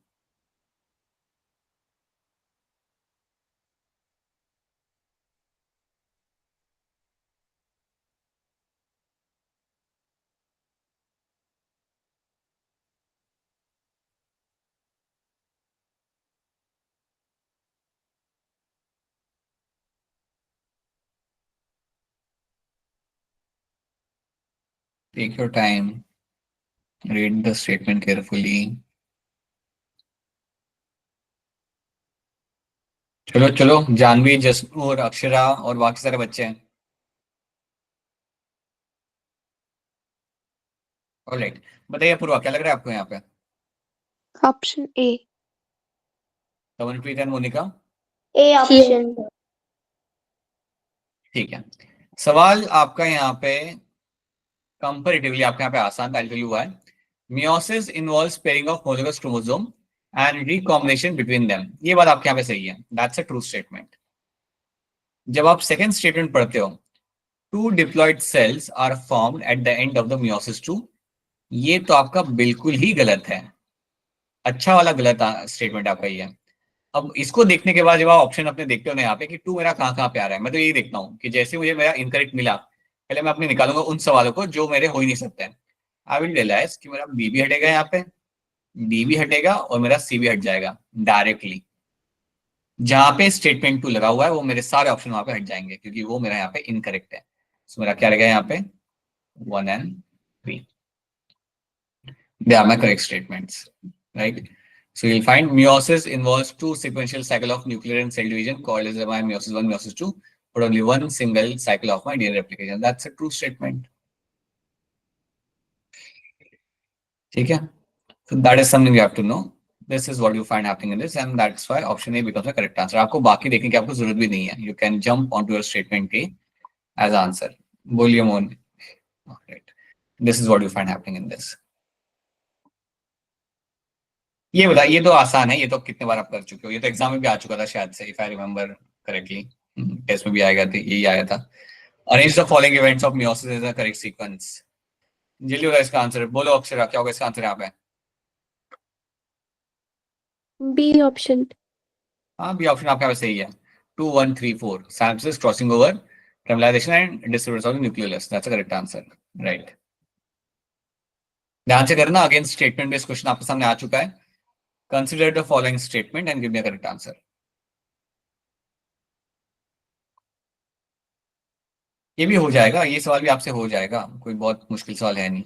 Take your time. Read the statement carefully. चलो चलो, जानवी, जसनूर, अक्षरा और बाकी सारे बच्चे हैं। ऑलराइट, बताइए पूर्वा, क्या लग रहा है आपको यहाँ पे? Option A. Kamalpreet and Monika? A option. ठीक है, सवाल आपका यहाँ पे कंपैरेटिवली आपके यहाँ पे आसान। I'll tell you why. Meiosis involves pairing of homologous chromosome and recombination between them. ये बात आपके यहाँ पे सही है, that's a true statement. जब आप सेकेंड स्टेटमेंट पढ़ते हो, two diploid cells are formed at the end of the meiosis II, ये तो आपका बिल्कुल ही गलत है। अच्छा वाला गलत स्टेटमेंट आपका ये है। अब इसको देखने के बाद जब आप ऑप्शन अपने देखते हो ना यहाँ पे कि टू मेरा कहाँ पे आ रहा है, मैं तो यही देखता हूँ कि जैसे मुझे मेरा इनकरेक्ट मिला, पहले मैं अपने निकालूंगा उन सवालों को जो मेरे हो ही नहीं सकते हैं। आई विल रियलाइज कि मेरा बी भी हटेगा यहाँ पे, डी भी हटेगा और मेरा सी भी हट जाएगा डायरेक्टली। जहां पे स्टेटमेंट 2 लगा हुआ है वो मेरे सारे ऑप्शन वहां पे हट जाएंगे क्योंकि वो मेरा यहाँ पे इनकरेक्ट है। सो मेरा क्या रहेगा यहाँ पे? 1 and 3. They are my correct statements, right? So you'll find meiosis involves two sequential cycle of nuclear and cell division called as meiosis 1, meiosis 2, but only one single cycle of my DNA replication. That's a true statement. ठीक है? So that is something you have to know. This is what you find happening in this, and that's why option A becomes the correct answer. आपको बाकी देखने की आपको जरूरत भी नहीं है. You can jump onto your statement A as answer. बोलिए Mohan. Right. This is what you find happening in this. ये बताइए, ये तो आसान है, ये तो कितने बार आप कर चुके हो, ये तो एग्जाम में भी आ चुका था शायद से, if I remember correctly, test में भी आएगा था, यही आया था। Arrange the following events of meiosis as a correct sequence. जल्दी होगा इसका आंसर, बोलो अक्षरा, क्या होगा इसका आंसर यहाँ पे? B option. हाँ, बी ऑप्शन आपका सही है। 2 1 3 4 synapses crossing over, terminalization and disturbance of the nucleus. That's a correct answer, right? ध्यान से करना, अगेन स्टेटमेंट बेस्ड क्वेश्चन आपके सामने आ चुका है। Consider the following statement and give me a correct answer. ये भी हो जाएगा, ये सवाल भी आपसे हो जाएगा, कोई बहुत मुश्किल सवाल है नहीं।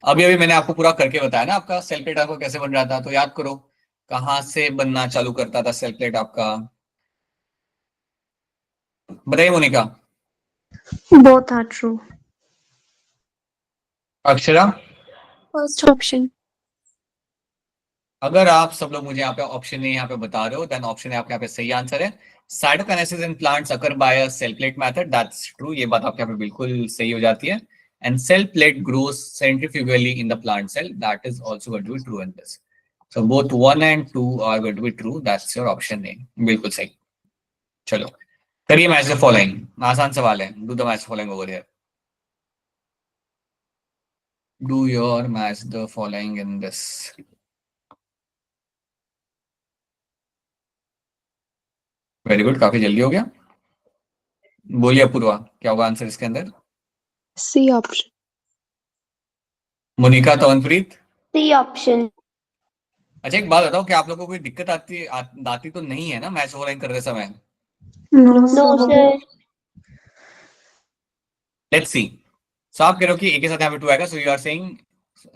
अभी मैंने आपको पूरा करके बताया ना आपका सेल प्लेट आपको कैसे बन रहा था, तो याद करो कहां से बनना चालू करता था सेल प्लेट आपका। बताइए Monika. Both are true. Akshara? First option. अगर आप सब लोग मुझे यहाँ पे ऑप्शन ए यहाँ पे बता रहे हो, देन ऑप्शन ए आपके यहाँ पे सही आंसर है। Cytokinesis in plants occur by a cell plate method, that's true, ये बात आपके यहाँ पे बिल्कुल सही हो जाती है। And cell plate grows centrifugally in the plant cell, that is also going to be true in this. So both 1 and 2 are going to be true, that's your option A, बिल्कुल सही। चलो करिए मैच द फॉलोइंग, आसान सवाल है, do the match following over here, do your match the following in this. Very good, काफी जल्दी हो गया। बोलिए अपूर्वा, क्या होगा आंसर इसके अंदर? C option. Monika, Tavanpreet? C option. अच्छा एक बात बताओ, क्या आप लोगों को कोई दिक्कत आती तो नहीं है ना मैच ओवरलाइन करते समय? No, no sir. Sir. Let's see. So आप कह रहे हो कि एक के साथ यहाँ पे 2 आएगा, so you are saying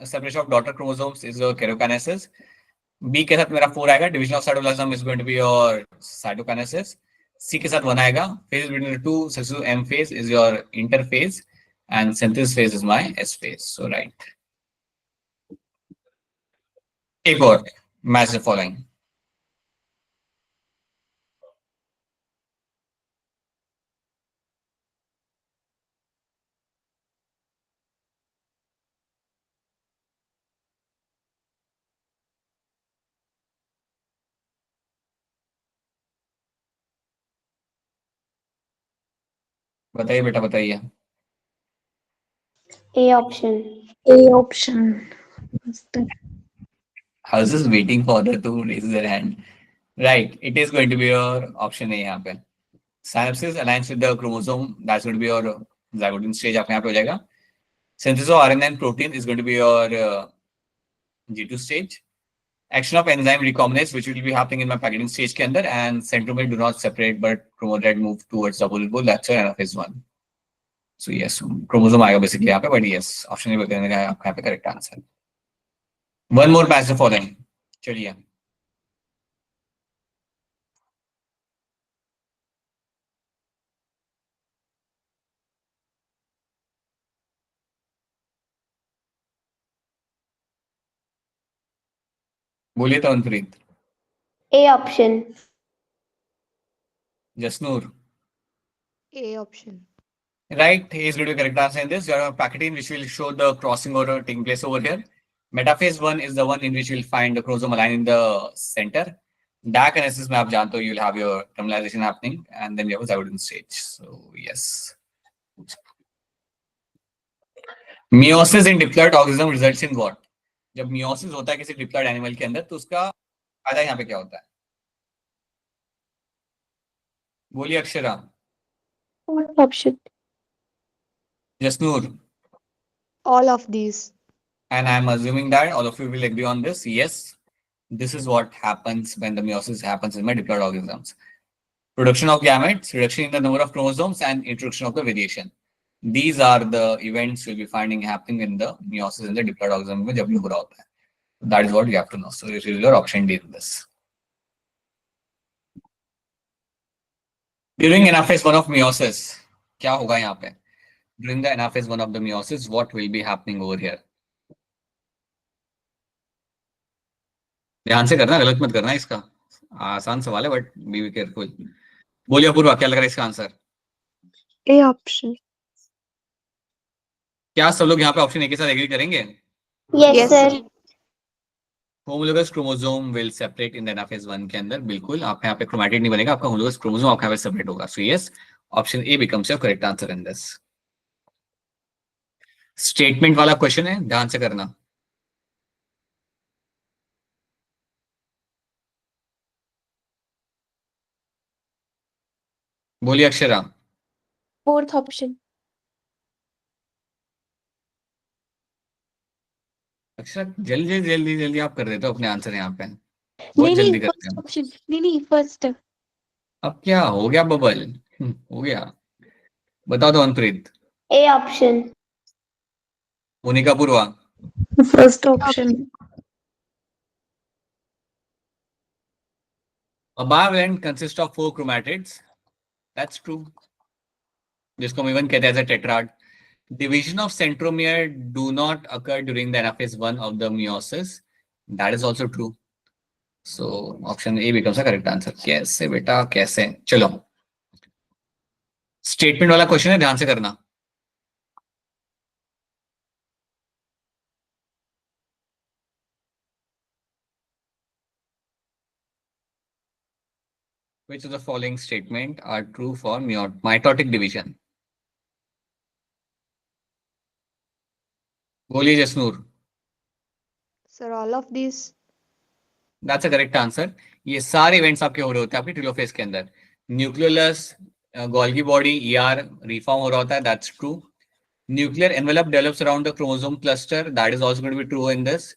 separation of daughter chromosomes is your karyokinesis. B के साथ मेरा 4 आएगा, division of cytoplasm is going to be your cytokinesis. C के साथ 1 आएगा, phase between the two successive M phase is your interphase and synthesis phase is my S phase. So right. एक और match the following. बताइए बेटा, बताइए। A option. A option. I was just waiting for other to raise their hand. Right, it is going to be your option A यहाँ पे। Synapses aligns with the chromosome, that's going to be your zygote stage आपके यहाँ पे हो जाएगा। Synthesis of RNA and protein is going to be your G2 stage. Action of enzyme recombinase, which will be happening in my packaging stage के अंदर, and centromere do not separate but chromatid move towards double pole, that's your anaphase 1. So yes chromosome आएगा basically यहाँ पे, but yes option ए करने का आपका यहाँ पे करेक्ट आंसर। वन मोर पैस फॉलोइंग, चलिए बोलिए Tavanpreet. A option. Jasnoor, A option. right, he is going to be correct answer in this. You have a packet in which will show the crossing order taking place over here. Metaphase 1 is the one in which you will find the chromosome aligned in the center. Diakinesis में आप जानते हो, you will have your terminalization happening, and then you have a zygote stage. So yes. Meiosis in diploid organism results in what? जब meiosis होता है किसी diploid animal के अंदर, तो उसका फायदा यहाँ पे क्या होता है? बोलिए Akshara. Fourth option. Jasnoor, All of these. and I am assuming that all of you will agree on this. Yes, this is what happens when the meiosis happens in my diploid organisms. Production of gametes, reduction in the number of chromosomes, and introduction of the variation. These are the events you'll be finding happening in the meiosis in the diploid organism में जब ये हो रहा होता है. That is what you have to know. So this is your option D in this. During anaphase 1 of meiosis, क्या होगा यहाँ पे? During the anaphase 1 of the meiosis, what will be happening over here? ध्यान से करना, गलत मत करना इसका, आसान सवाल है बट बी केयरफुल। बोलिए अपूर्वा, क्या लग रहा है इसका आंसर? A option. क्या सब लोग यहाँ पे ऑप्शन ए के साथ एग्री करेंगे? Yes Yes, sir. sir. Homologous chromosome will separate in the anaphase 1 के अंदर, बिल्कुल आप यहाँ पे क्रोमैटिड नहीं बनेगा, आपका होमोलोगस क्रोमोसोम आपका यहाँ पे सेपरेट होगा। सो yes, option A becomes your correct answer in this. Statement वाला क्वेश्चन है, ध्यान से करना। बोलिए अक्षरा। Fourth option. अक्षरा जल्दी जल्दी जल्दी आप कर देते हो अपने आंसर यहाँ पे, बहुत नहीं जल्दी नहीं करते first हो। option. नहीं first. अब क्या हो गया बबल? हो गया, बताओ तो Anpreet. A option. Monika Purva. First option. A bivalent consists of 4 chromatids. That's true. जिसको हम इवन कहते हैं as a tetrad. Division of centromere do not occur during the anaphase 1 of the meiosis. That is also true. So option A becomes a correct answer. कैसे बेटा कैसे? चलो statement वाला question है, ध्यान से करना। Which of the following statement are true for mitotic division? बोलिए Jasnoor. Sir, all of these. That's a correct answer. ये सारे इवेंट्स आपके हो रहे होते हैं आपकी टेलोफेज के अंदर। Nucleolus, Golgi body, ER reform हो रहा होता है, that's true. Nuclear envelope develops around the chromosome cluster, that is also going to be true in this.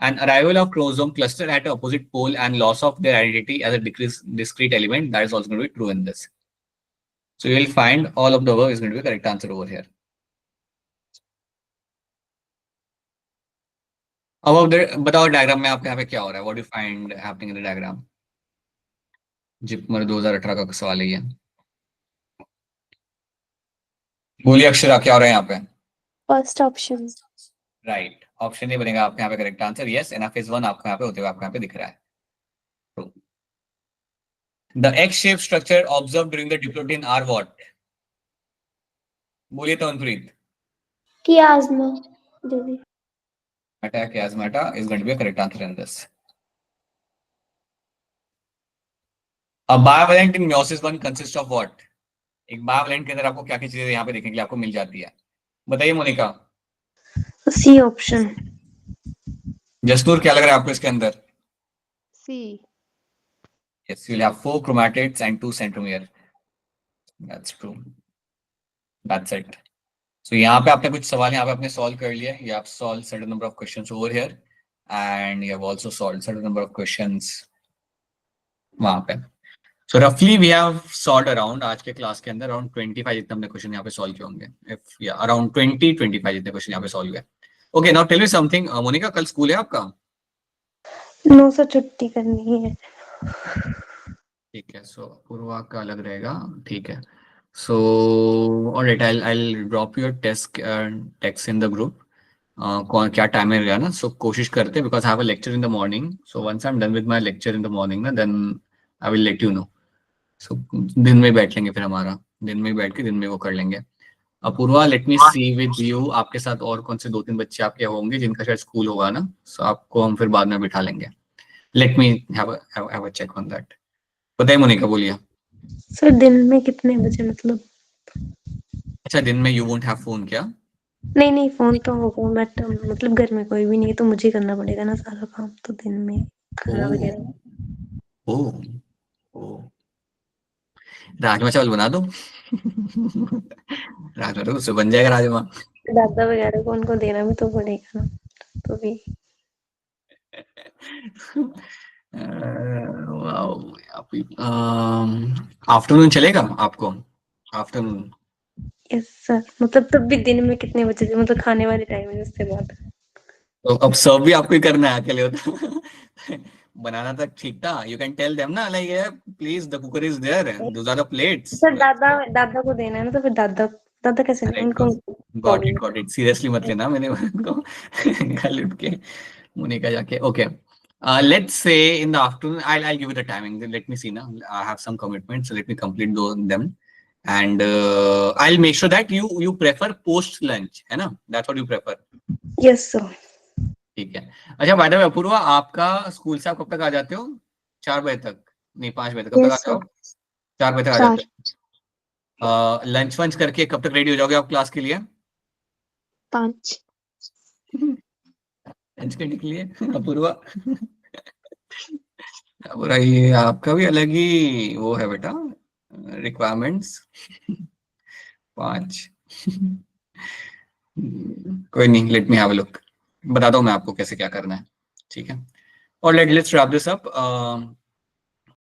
And arrival of chromosome cluster at opposite pole and loss of their identity as a discrete element, that is also going to be true in this. So you will find all of the above is going to be the correct answer over here. अब बताओ diagram में आपके यहाँ पे क्या हो रहा है? What do you find happening in the diagram? JIPMER 2018 का सवाल है ये। बोलिए अक्षरा, क्या हो रहा है यहाँ पे? First option. Right, option A बनेगा आपके यहाँ पे करेक्ट आंसर। यस, एनाफेज 1 आपको यहाँ पे होते हुए आपको यहाँ पे दिख रहा है। The X-shaped structure observed during the diplotin are what? बोलिए तो अनप्रीत। कियास्मा दीदी। Chiasmata is going to be a correct answer in this. A bivalent in meiosis 1 consists of what? एक bivalent के अंदर आपको क्या क्या चीजें यहाँ पे देखने के लिए आपको मिल जाती है? बताइए मोनिका। C option. जसनूर, क्या लग रहा है आपको इसके अंदर? C. Yes, you'll have 4 chromatids and 2 centromere. That's true. That's it. So यहाँ पे आपने कुछ सवाल यहाँ पे आपने सॉल्व कर लिया। You have solved certain number of questions over here, and you have also solved certain number of questions वहाँ पे. सो रफली वी हैव सॉल्व्ड अराउंड, आज के क्लास के अंदर अराउंड 25 जितने हमने क्वेश्चन यहाँ पे सॉल्व किए होंगे, इफ या अराउंड 20-25 जितने क्वेश्चन यहाँ पे सॉल्व हुए। Okay, now tell me something, Monika कल स्कूल है आपका? नो सर, छुट्टी करनी है। ठीक है, सो पूर्वा का अलग रहेगा, ठीक है। So alright, I'll drop your text in the group. कौन क्या टाइम रहेगा ना, सो कोशिश करते, because I have a lecture in the morning, so once I am done with my lecture in the morning ना, then I will let you know. So दिन में बैठ लेंगे, फिर हमारा दिन में बैठ के दिन में वो कर लेंगे। Apoorva, let me see with you, आपके साथ और कौन से 2-3 बच्चे आपके होंगे जिनका शायद स्कूल होगा ना, सो आपको हम फिर बाद में बिठा लेंगे। Let me have a check on that. बताइए मोनिका, बोलिए। सर दिन में कितने बजे मतलब? अच्छा, दिन में यू वोंट हैव फोन क्या? नहीं, फोन तो होगा बट मतलब घर में कोई भी नहीं है तो मुझे ही करना पड़ेगा ना सारा काम, तो दिन में खाना ओह वगैरह। ओह ओह, राजमा चावल बना दो। राजमा तो उससे बन जाएगा राजमा। दादा वगैरह को उनको देना भी तो पड़ेगा ना, तो भी। आफ्टरनून चलेगा आपको? आफ्टरनून? यस सर, मतलब तब भी दिन में कितने बजे से, मतलब खाने वाले टाइम है उससे बात। तो अब सर्व भी आपको ही करना है, अकेले होता? बनाना तक ठीक था, यू कैन टेल देम ना, like please the cooker is there, those are the plates. Sir दादा को देना है ना, तो फिर दादा कैसे नहीं, उनको गॉट इट, सीरियसली मत लेना मैंने उनको कल उठ के मोनिका जाके। Okay, let's say in the afternoon, I'll give you the timing. Let me see now. I have some commitments, so let me complete them, and I'll make sure that you prefer post lunch, है ना? That's what you prefer. Yes sir. ठीक है। अच्छा, by the way Apoorva, आपका school से आप कब तक आ जाते हो? 4 बजे तक? नहीं, 5 बजे तक? कब तक Yes, आते हो sir. आप? 4 बजे तक आ 4. जाते हो। लंच वंच करके कब तक रेडी हो जाओगे आप क्लास के लिए? 5. लंच करने के लिए अपूर्वा? अपूर्वा, ये आपका भी अलग ही वो है बेटा, रिक्वायरमेंट्स। 5। कोई नहीं, late me have a look, बताता हूँ मैं आपको कैसे क्या करना है, ठीक है। और लेट्स रैप दिस अप।